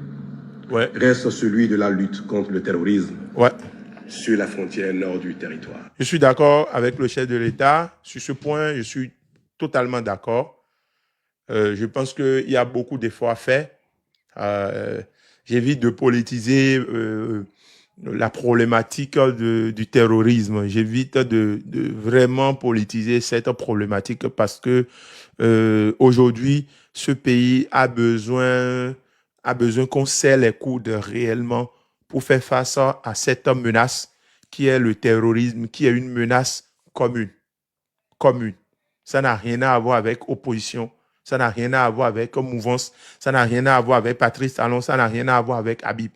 Ouais. reste celui de la lutte contre le terrorisme. Ouais. sur la frontière nord du territoire. Je suis d'accord avec le chef de l'État. Sur ce point, je suis totalement d'accord. Je pense qu'il y a beaucoup d'efforts à faire. J'évite de politiser la problématique du terrorisme. J'évite de vraiment politiser cette problématique parce que aujourd'hui, ce pays a besoin qu'on serre les coudes réellement pour faire face à cette menace qui est le terrorisme, qui est une menace commune. Commune. Ça n'a rien à voir avec opposition. Ça n'a rien à voir avec mouvance. Ça n'a rien à voir avec Patrice Talon. Ça n'a rien à voir avec Habib.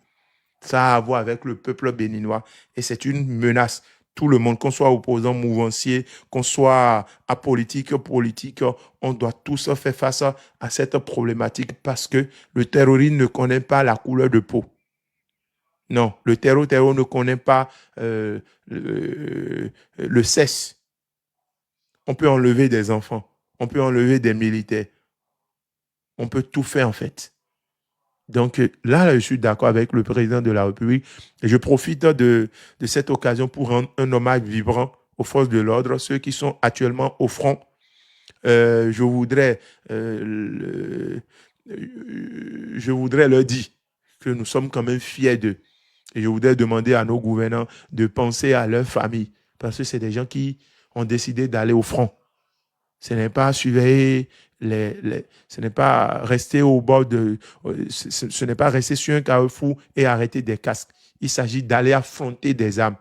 Ça a à voir avec le peuple béninois. Et c'est une menace. Tout le monde, qu'on soit opposant, mouvancier, qu'on soit apolitique, politique, on doit tous faire face à cette problématique parce que le terrorisme ne connaît pas la couleur de peau. Non, le terror ne connaît pas le sexe. On peut enlever des enfants, on peut enlever des militaires, on peut tout faire en fait. Donc là, je suis d'accord avec le président de la République et je profite de cette occasion pour rendre un hommage vibrant aux forces de l'ordre, ceux qui sont actuellement au front. Je voudrais leur dire que nous sommes quand même fiers d'eux. Et je voudrais demander à nos gouvernants de penser à leurs familles parce que c'est des gens qui ont décidé d'aller au front. Ce n'est pas surveiller ce n'est pas rester au bord de, ce n'est pas rester sur un carrefour et arrêter des casques. Il s'agit d'aller affronter des âmes.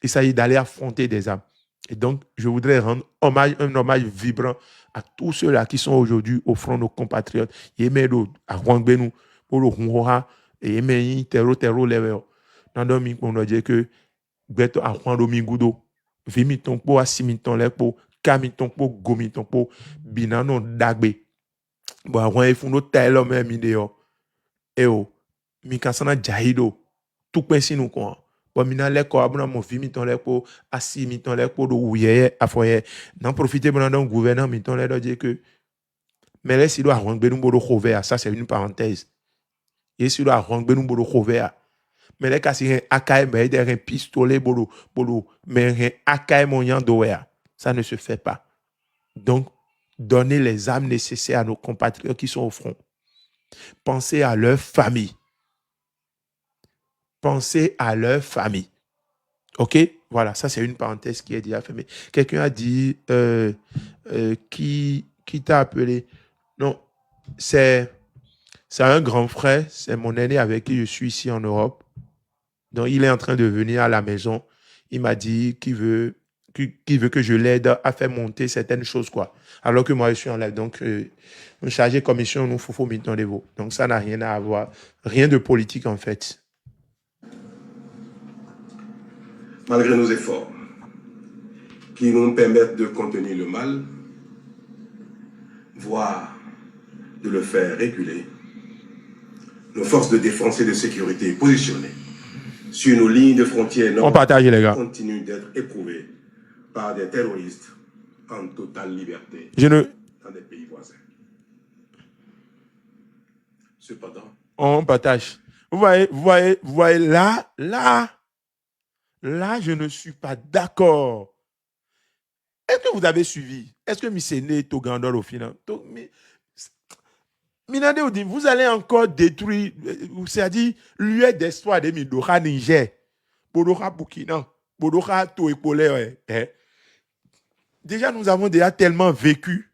Il s'agit d'aller affronter des âmes. Et donc, je voudrais rendre un hommage vibrant à tous ceux-là qui sont aujourd'hui au front, nos compatriotes. Yemelo, à Rwangbenou, pour le Hunroha, et Yemeyi, Terro, Leveo. Nando mi, on doit dire que, Beto, à Rwando Mingudo, Vimi Tonpo, Asimi Tonlepo, Kami Tonpo, Gomi Tonpo, Binano, Dagbe. Bon, à Rwanda, il faut nous tailler même idéo. Et oh, Mikasana Jahido, tout pensi nous quoi. Bon, mina leko abuna mo vi mi ton leko asi mi ton leko do ouye afoye. N'en profiter pendant un gouverneur mi ton leko dire que mais là si doit rendre nous bodo couvert, ça c'est une parenthèse. Et si doit rendre nous bodo couvert. Mais là kasi akaye mais des un pistolet bodo mais akaye mon yan doya. Ça ne se fait pas. Donc donner les armes nécessaires à nos compatriotes qui sont au front. Pensez à leur famille. Pensez à leur famille. OK? Voilà, ça c'est une parenthèse qui est déjà fermée. Quelqu'un a dit qui t'a appelé? Non, c'est un grand frère, c'est mon aîné avec qui je suis ici en Europe. Donc il est en train de venir à la maison. Il m'a dit qu'il veut que je l'aide à faire monter certaines choses, quoi. Alors que moi je suis en live. Donc une chargée commission, nous faut maintenant les veaux. Donc ça n'a rien à voir, rien de politique en fait. Malgré nos efforts qui nous permettent de contenir le mal, voire de le faire reculer, nos forces de défense et de sécurité positionnées sur nos lignes de frontières nord continuent d'être éprouvées par des terroristes en totale liberté dans des pays voisins. Cependant, on partage. Vous voyez là, je ne suis pas d'accord. Est-ce que vous avez suivi? Est-ce que Misséné est au Gandor au final? Vous allez encore détruire, c'est-à-dire l'UE d'espoir de Midora Niger, Bodora Burkina, Bodora Toépolé. Déjà, nous avons déjà tellement vécu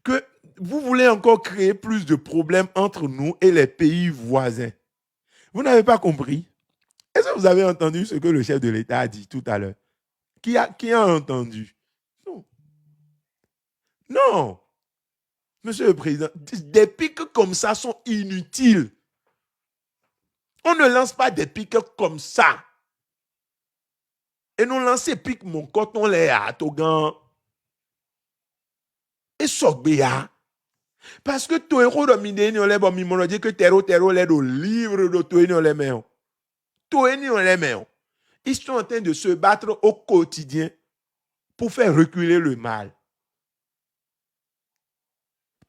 que vous voulez encore créer plus de problèmes entre nous et les pays voisins. Vous n'avez pas compris? Est-ce que vous avez entendu ce que le chef de l'État a dit tout à l'heure? Qui a entendu? Non. Non. Monsieur le Président, des pics comme ça sont inutiles. On ne lance pas des pics comme ça. Et nous lancer pics mon coton les à Togan. Et Sogbea. Parce que tout héros de Mindé, on l'a bon, on dit que terreau l'aide au livre de tout on les met. Tout on les met. Ils sont en train de se battre au quotidien pour faire reculer le mal.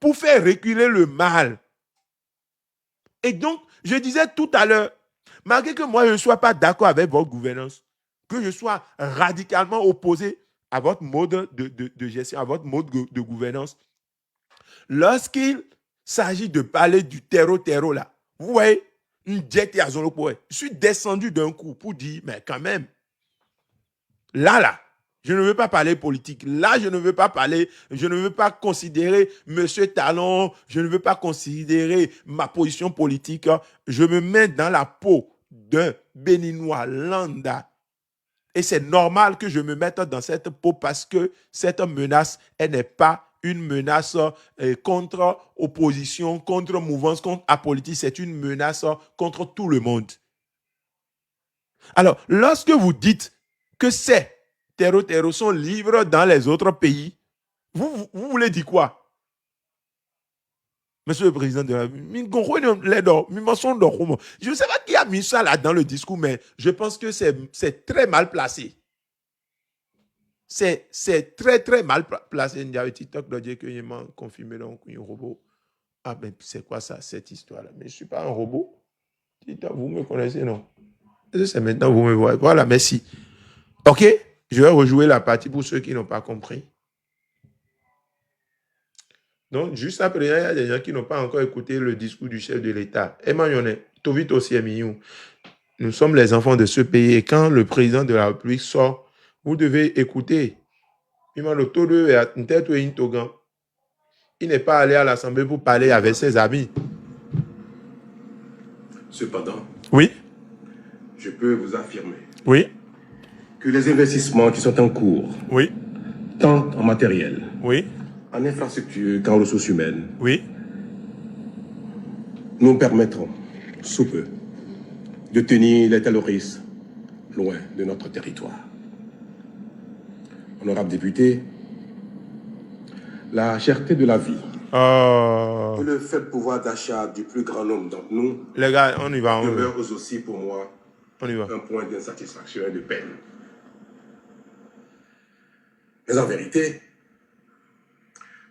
Pour faire reculer le mal. Et donc, je disais tout à l'heure, Malgré que moi, je ne sois pas d'accord avec votre gouvernance, que je sois radicalement opposé à votre mode de gestion, à votre mode de gouvernance, lorsqu'il s'agit de parler du terreau là, vous voyez, je suis descendu d'un coup pour dire, mais quand même, là, je ne veux pas parler politique. Là, je ne veux pas parler, je ne veux pas considérer Monsieur Talon, je ne veux pas considérer ma position politique. Je me mets dans la peau d'un Béninois lambda. Et c'est normal que je me mette dans cette peau parce que cette menace, elle n'est pas une menace contre opposition, contre mouvance, contre apolitique. C'est une menace contre tout le monde. Alors, lorsque vous dites que ces terreaux sont libres dans les autres pays, vous voulez dire quoi? Monsieur le Président de la République, je ne sais pas qui a mis ça là dans le discours, mais je pense que c'est très mal placé. C'est très, très mal placé. Il y a un TikTok de dire qu'il m'a confirmé donc un robot. Ah, mais c'est quoi ça, cette histoire-là? Mais je ne suis pas un robot. Vous me connaissez, non? C'est maintenant, vous me voyez. Voilà, merci. OK? Je vais rejouer la partie pour ceux qui n'ont pas compris. Donc, juste après, il y a des gens qui n'ont pas encore écouté le discours du chef de l'État. Nous sommes les enfants de ce pays et quand le président de la République sort, vous devez écouter. Il n'est pas allé à l'Assemblée pour parler avec ses amis. Cependant, oui, je peux vous affirmer oui, que les investissements qui sont en cours, oui, tant en matériel, oui, en infrastructure qu'en ressources humaines, oui, nous permettront, sous peu, de tenir les terroristes loin de notre territoire. Honorable député, la cherté de la vie et le faible pouvoir d'achat du plus grand nombre d'entre nous les gars, on y va. demeurent aussi pour moi On y va. un point d'insatisfaction et de peine. Mais en vérité,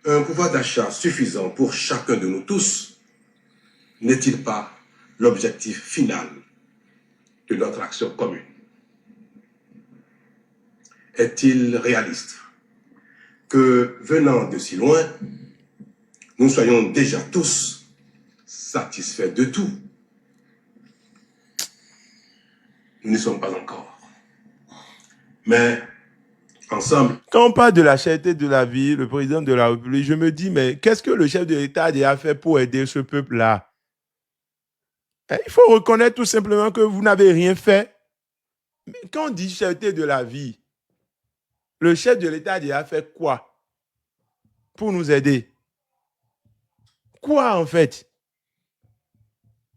un pouvoir d'achat suffisant pour chacun de nous tous n'est-il pas l'objectif final de notre action commune? Est-il réaliste que, venant de si loin, nous soyons déjà tous satisfaits de tout? Nous n'y sommes pas encore. Mais, ensemble... Quand on parle de la cherté de la vie, le président de la République, je me dis, mais qu'est-ce que le chef de l'État a déjà fait pour aider ce peuple-là? Il faut reconnaître tout simplement que vous n'avez rien fait. Mais quand on dit cherté de la vie, le chef de l'État a déjà fait quoi pour nous aider? Quoi, en fait?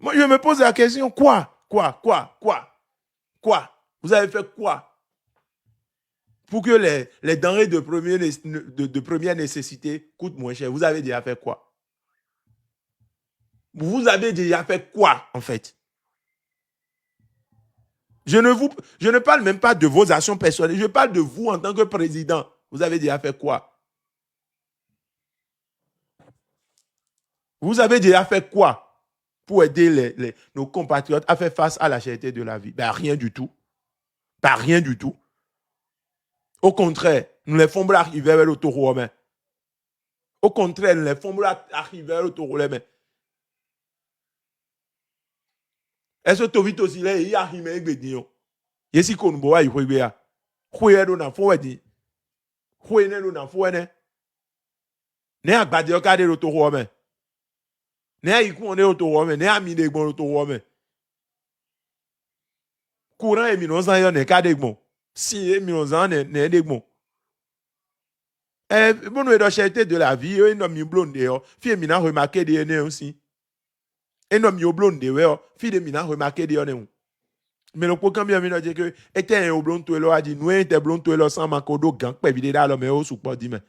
Moi, je me pose la question, quoi? Vous avez fait quoi pour que les denrées de première nécessité coûtent moins cher? Vous avez déjà fait quoi? Vous avez déjà fait quoi, en fait? Je ne parle même pas de vos actions personnelles. Je parle de vous en tant que président. Vous avez déjà fait quoi? Vous avez déjà fait quoi pour aider nos compatriotes à faire face à la cherté de la vie? Ben, rien du tout. Pas rien du tout. Au contraire, nous les faisons arriver vers le taureau romain. Au contraire, nous les faisons arriver vers le taureau romain. Est-ce que tu as vu aussi là, il y a rien avec des gens? Yesi qu'on boit, il faut y aller. Khoye do na fo di. Khoye ne do na fo ne. Ne agbade o ka de lo to ho me. Ne ayiku on de lo to ho me, ne ami de gbon lo to ho me. Courant e mi no san yo ne ka de gbon. Si e mi no san ne de gbon. Bon we do cherté de la vie, e no mi blonde yo. Fi mi na remarquer de ne aussi. E no mi o blonde we yo, fi de mi na remarquer de yo ne. Mais le programme bien dit que était un blond tout a dit nous était blond tout sans makodo gang pe vide là mais au support dit mais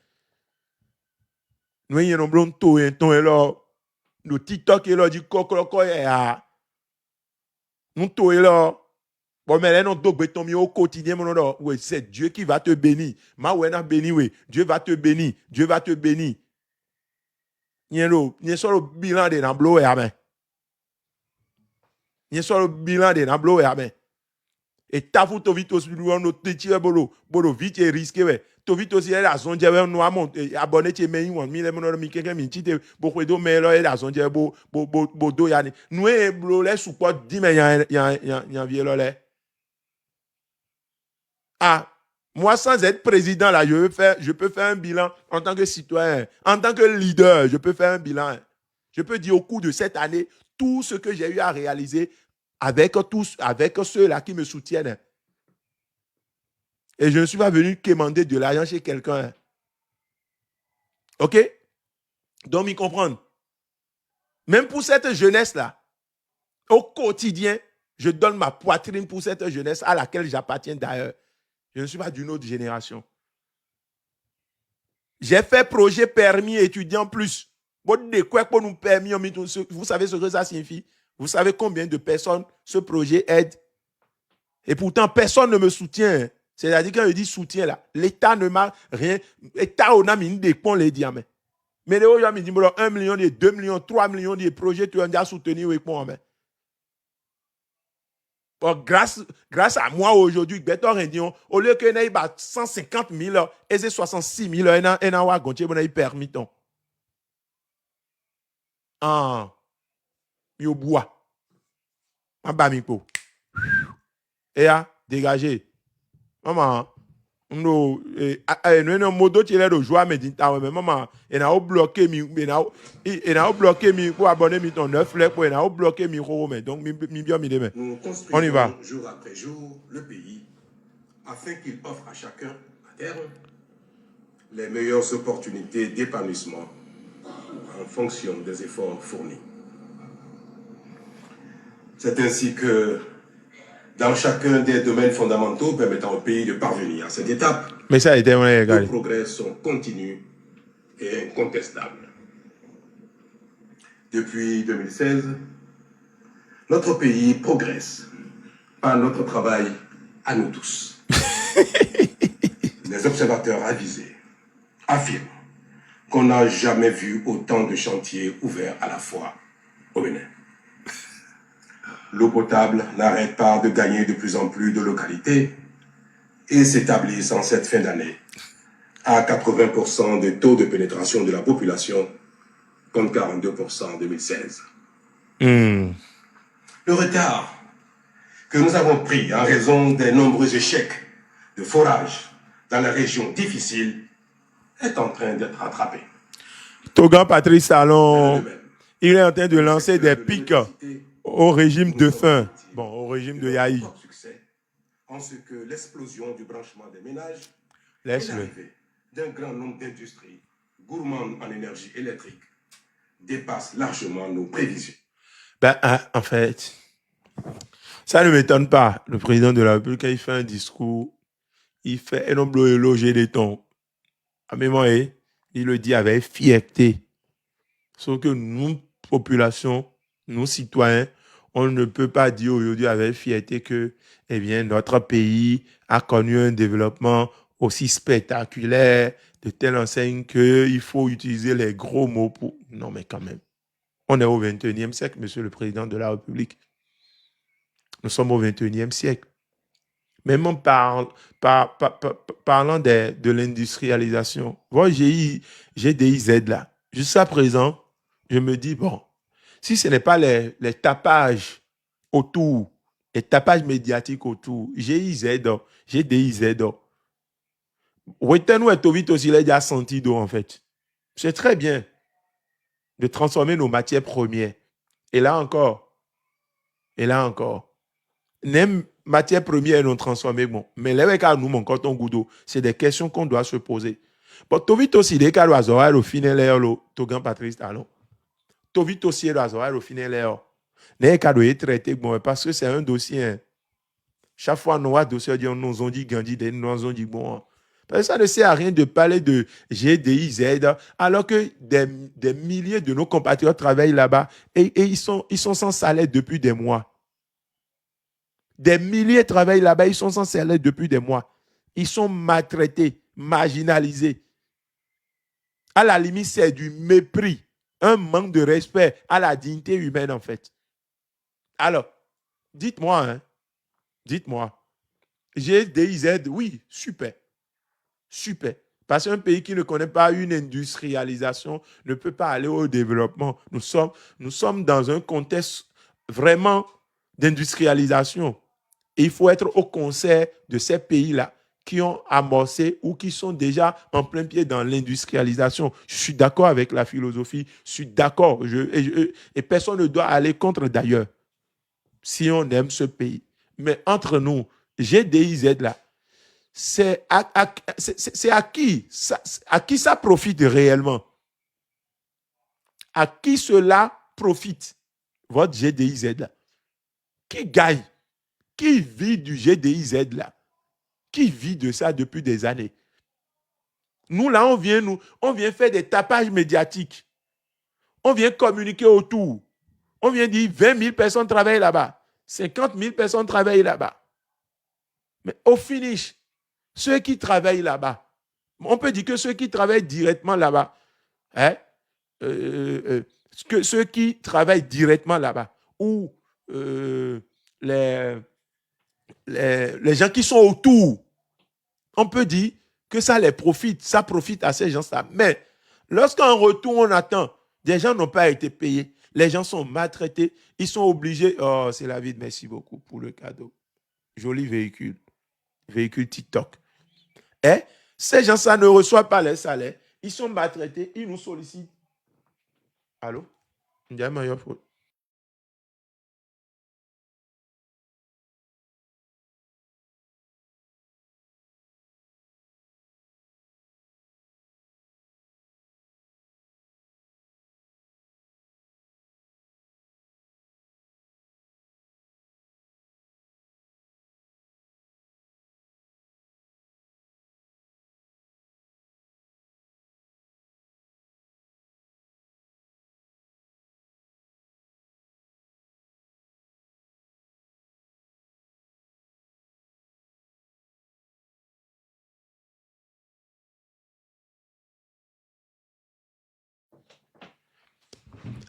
nous y un blond tout un ton là nous TikTok et là dit kokoko ya nous tout là bon mais là non do beton mi au quotidien mon là ouais c'est Dieu qui va te bénir ma ouais na béni oui Dieu va te bénir y a le solo bilan de dans blow ya mais Il y a sur le bilan de Nablo et Amen. Et tafu to vite aussi nous on tire bolo vite et risqué ouais. To vite aussi la zone de nous amont abonné ti mais on mi le mono mi quelqu'un mi tite beaucoup de mais là la zone de bo do yani. Nous e blo les support 10 mais y a vieux là. Ah, moi, sans être président, là, je peux faire un bilan en tant que citoyen, en tant que leader, je peux faire un bilan. Je peux dire au cours de cette année, tout ce que j'ai eu à réaliser avec ceux-là qui me soutiennent. Et je ne suis pas venu quémander de l'argent chez quelqu'un. OK? Donc, ils comprennent. Même pour cette jeunesse-là, au quotidien, je donne ma poitrine pour cette jeunesse à laquelle j'appartiens d'ailleurs. Je ne suis pas d'une autre génération. J'ai fait projet permis étudiant plus. Vous savez ce que ça signifie? Vous savez combien de personnes ce projet aide? Et pourtant, personne ne me soutient. C'est-à-dire quand je dis soutien là, l'État ne m'a rien. L'État on a mis des ponts les diamants. Mais les gens me disent 1 million, 2 millions, 3 millions de projets, tu as soutenu avec moi. Bon, grâce à moi aujourd'hui, au lieu que y ait 150 000 et 66 000 et un permis. Ah, mi au bois. En bas, mi po. Et à dégager. Maman, no, no modo tire de joie mais dinta mais maman, et na bloqué mi, et na bloqué mi pour abonner mi ton 9 flèches pour et na bloqué mi ro mais donc mi bien mi demain. On y va. Jour après jour le pays afin qu'il offre à chacun à terme les meilleures opportunités d'épanouissement en fonction des efforts fournis. C'est ainsi que dans chacun des domaines fondamentaux permettant au pays de parvenir à cette étape, mais ça a été les progrès sont continus et incontestables. Depuis 2016, notre pays progresse par notre travail à nous tous. Les observateurs avisés affirment qu'on n'a jamais vu autant de chantiers ouverts à la fois au Bénin. L'eau potable n'arrête pas de gagner de plus en plus de localités et s'établit en cette fin d'année à 80% de taux de pénétration de la population contre 42% en 2016. Le retard que nous avons pris en raison des nombreux échecs de forage dans les régions difficiles est en train d'être rattrapé. Togan Patrice Talon, il est en train de lancer des pics au régime de faim, bon, au régime de Yahi. En ce que l'explosion du branchement des ménages Laisse-le. et l'arrivée d'un grand nombre d'industries gourmandes en énergie électrique dépasse largement nos prévisions. Ben, en fait, ça ne m'étonne pas. Le président de la République, quand il fait un discours, il fait un nombre éloger des tons. À même moment, il le dit avec fierté. Sauf que nous, population, nous, citoyens, on ne peut pas dire aujourd'hui avec fierté que, eh bien, notre pays a connu un développement aussi spectaculaire, de telle enseigne qu'il faut utiliser les gros mots pour... Non, mais quand même. On est au 21e siècle, monsieur le président de la République. Nous sommes au 21e siècle. Même en parlant de l'industrialisation, moi, j'ai des IZ là. Jusqu'à présent, je me dis, bon, si ce n'est pas les tapages autour, les tapages médiatiques autour, j'ai des IZ. Retenons et vite aussi, il a senti d'eau en fait. C'est très bien de transformer nos matières premières. Et là encore, même matières premières non transformées, bon, mais les cas nous manquons ton goût d'eau. C'est des questions qu'on doit se poser. Bon, tu vite aussi les cas au final, Togan Patrice Talon. Tu vite aussi au final, les cas doivent être traités, bon, parce que c'est un dossier. Chaque fois, nous avons dossier, nous ont dit Gandhi, nous ont dit bon. Parce que ça ne sert à rien de parler de GDIZ, alors que des milliers de nos compatriotes travaillent là-bas et ils sont sans salaire depuis des mois. Des milliers travaillent là-bas, ils sont sans salaire depuis des mois. Ils sont maltraités, marginalisés. À la limite, c'est du mépris, un manque de respect à la dignité humaine, en fait. Alors, Dites-moi, hein. Dites-moi. GDIZ, oui, super. Super. Parce qu'un pays qui ne connaît pas une industrialisation ne peut pas aller au développement. Nous sommes dans un contexte vraiment d'industrialisation. Et il faut être au concert de ces pays-là qui ont amorcé ou qui sont déjà en plein pied dans l'industrialisation. Je suis d'accord avec la philosophie, je suis d'accord. Et personne ne doit aller contre d'ailleurs si on aime ce pays. Mais entre nous, GDIZ là, c'est à qui ça profite réellement? À qui cela profite? Votre GDIZ là. Qui gagne? Qui vit du GDIZ là? Qui vit de ça depuis des années? Nous là, on vient faire des tapages médiatiques. On vient communiquer autour. On vient dire 20 000 personnes travaillent là-bas. 50 000 personnes travaillent là-bas. Mais au finish, ceux qui travaillent là-bas, on peut dire que ceux qui travaillent directement là-bas, hein, que ceux qui travaillent directement là-bas, ou les gens qui sont autour, on peut dire que ça les profite, ça profite à ces gens-là. Mais lorsqu'en retour, on attend, des gens n'ont pas été payés, les gens sont maltraités, ils sont obligés, oh, c'est la vie, merci beaucoup pour le cadeau. Joli véhicule TikTok. Et ces gens-là ne reçoivent pas les salaires, ils sont maltraités, ils nous sollicitent. Allô?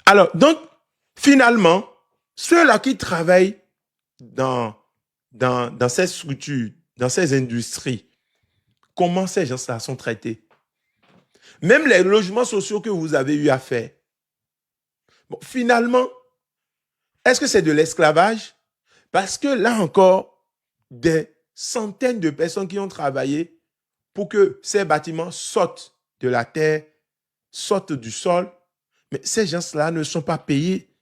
Alors, donc, finalement, ceux-là qui travaillent dans ces structures, dans ces industries, comment ces gens-là sont traités? Même les logements sociaux que vous avez eu à faire. Bon, finalement, est-ce que c'est de l'esclavage? Parce que là encore, des centaines de personnes qui ont travaillé pour que ces bâtiments sortent de la terre, sortent du sol, mais ces gens-là ne sont pas payés.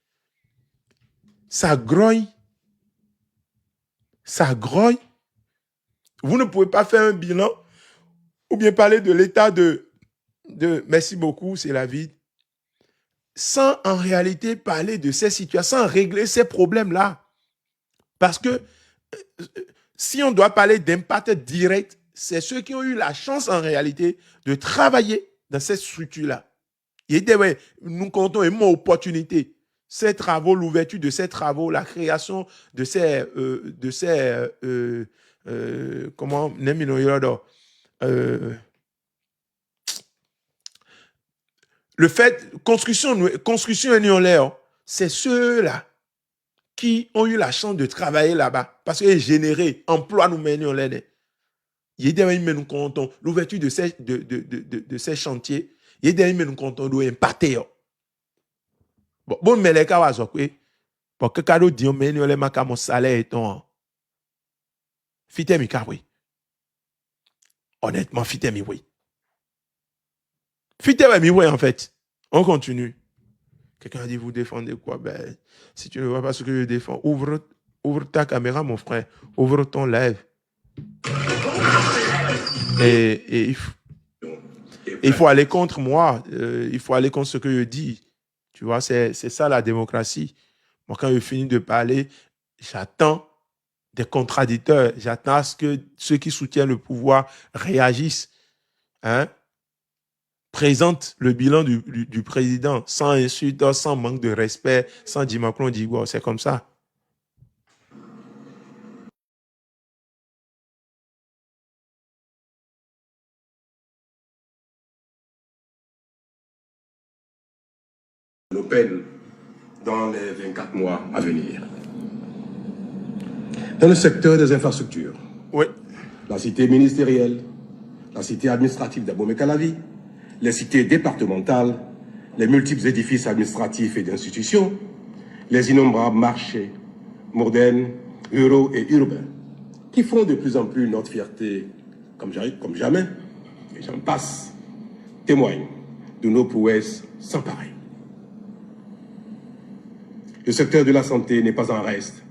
Ça grogne. Ça grogne. Vous ne pouvez pas faire un bilan ou bien parler de l'état de merci beaucoup, c'est la vie, sans en réalité parler de ces situations, sans régler ces problèmes-là. Parce que si on doit parler d'impact direct, c'est ceux qui ont eu la chance en réalité de travailler dans cette structure-là. Nous comptons une opportunité. Ces travaux, l'ouverture de ces travaux, la création de ces comment le fait construction en l'air, c'est ceux-là qui ont eu la chance de travailler là-bas parce qu'ils généraient emploi nous menons l'air. Il y a des nous comptons l'ouverture de ces chantiers. Il y a des nous comptons de impacter. Bon mais les cas wazokwe pour que cadeau dit menons les makamo salaire étant fitemi ka oui. Honnêtement fitemi oui. Fitemi oui en fait. On continue. Quelqu'un a dit, vous défendez quoi? Ben, si tu ne vois pas ce que je défends, ouvre ta caméra, mon frère. Ouvre ton live. Et il faut aller contre moi. Il faut aller contre ce que je dis. Tu vois, c'est ça la démocratie. Moi, quand je finis de parler, j'attends des contradicteurs. J'attends à ce que ceux qui soutiennent le pouvoir réagissent. Hein? Présente le bilan du président sans insulte, sans manque de respect, sans dire Macron dit wow, c'est comme ça. Nos peines dans les 24 mois à venir. Dans le secteur des infrastructures, Oui. la cité ministérielle, la cité administrative d'Abomey-Calavi, les cités départementales, les multiples édifices administratifs et d'institutions, les innombrables marchés modernes, ruraux et urbains, qui font de plus en plus notre fierté comme jamais, et j'en passe, témoignent de nos prouesses sans pareil. Le secteur de la santé n'est pas en reste,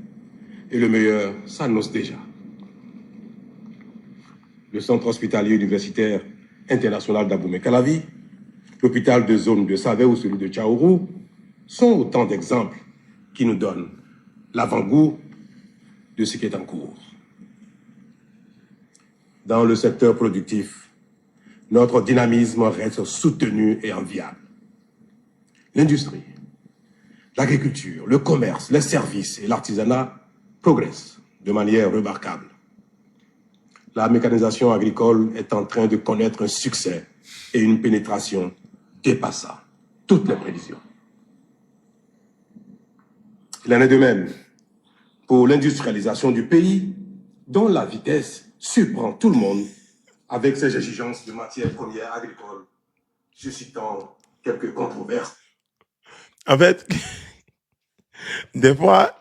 et le meilleur s'annonce déjà. Le centre hospitalier universitaire international d'Abomey-Calavi, l'hôpital de zone de Savé ou celui de Tchaourou sont autant d'exemples qui nous donnent l'avant-goût de ce qui est en cours. Dans le secteur productif, notre dynamisme reste soutenu et enviable. L'industrie, l'agriculture, le commerce, les services et l'artisanat progressent de manière remarquable. La mécanisation agricole est en train de connaître un succès et une pénétration dépassant toutes les prévisions. Il en est de même pour l'industrialisation du pays, dont la vitesse surprend tout le monde avec ses exigences de matières premières agricoles, suscitant quelques controverses. En fait, des fois,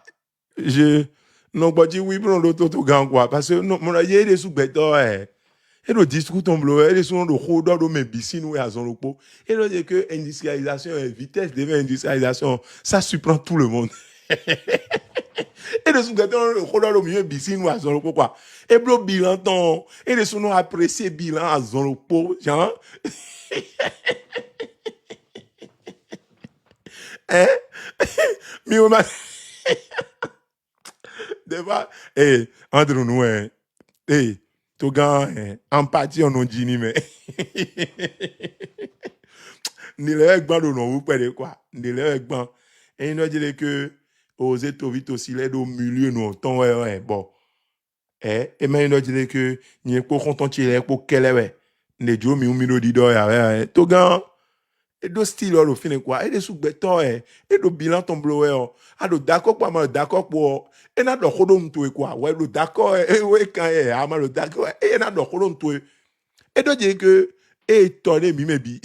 non, pas dire oui, pour l'autre gang, quoi. Parce que, non, mon aïe, il est sous-bête, et le discours tombe, il est sur le rodeur de mes piscines, ou à son repos. Et le dit que industrialisation et vitesse de industrialisation, ça surprend tout le monde. Et le sous-bête, le rodeur de mes piscines, ou à son repos, quoi. Et le bilan, et le sous-nom apprécié bilan à son repos, genre. Hein? Mais on m'a. Des fois, entre nous, tout gars, empathie, on dit, mais. Ni le gban de non, vous prenez quoi? Ni le gban. Et il nous dit que, aux États-Unis aussi, les au milieu, nous, ton, bon. Et mais il nous dit que, n'y a pas content, il est pour quel est, ne Dieu, mi, ou mi, di do, ya, tout gars. Et do style au fin quoi et des sous béton et do bilan tombe a do d'accord quoi mal d'accord pour et na do kodom tout quoi ouais do d'accord et ouais quand est a mal d'accord et na do kodom tout et do dire que et tonné mi mebi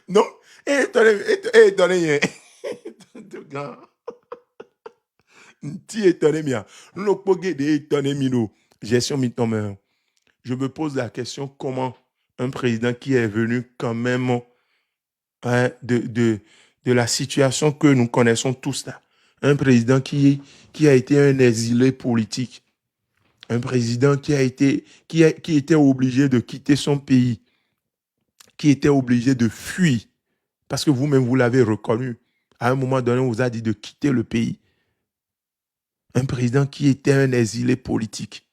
non et tonné tout gars ti étonné mia nous pogué de étonné mino gestion mi tombe. Je me pose la question comment un président qui est venu quand même de la situation que nous connaissons tous là, un président qui a été un exilé politique, un président qui était obligé de quitter son pays, qui était obligé de fuir, parce que vous-même vous l'avez reconnu, à un moment donné on vous a dit de quitter le pays. Un président qui était un exilé politique.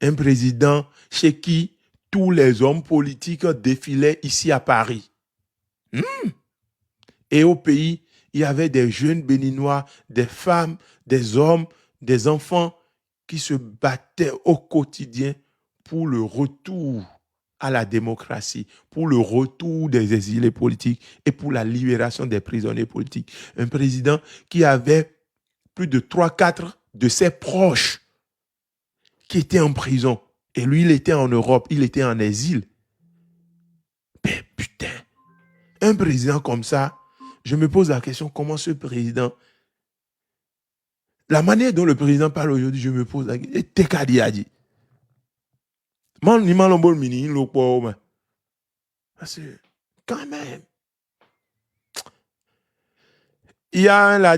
Un président chez qui tous les hommes politiques défilaient ici à Paris. Et au pays, il y avait des jeunes béninois, des femmes, des hommes, des enfants qui se battaient au quotidien pour le retour à la démocratie, pour le retour des exilés politiques et pour la libération des prisonniers politiques. Un président qui avait plus de 3-4 de ses proches qui était en prison. Et lui, il était en Europe, il était en exil. Ben putain, un président comme ça, je me pose la question, comment ce président, la manière dont le président parle aujourd'hui, je me pose la question, t'es qu'à dire, man, ni malambol mini, parce que, quand même, il y a un là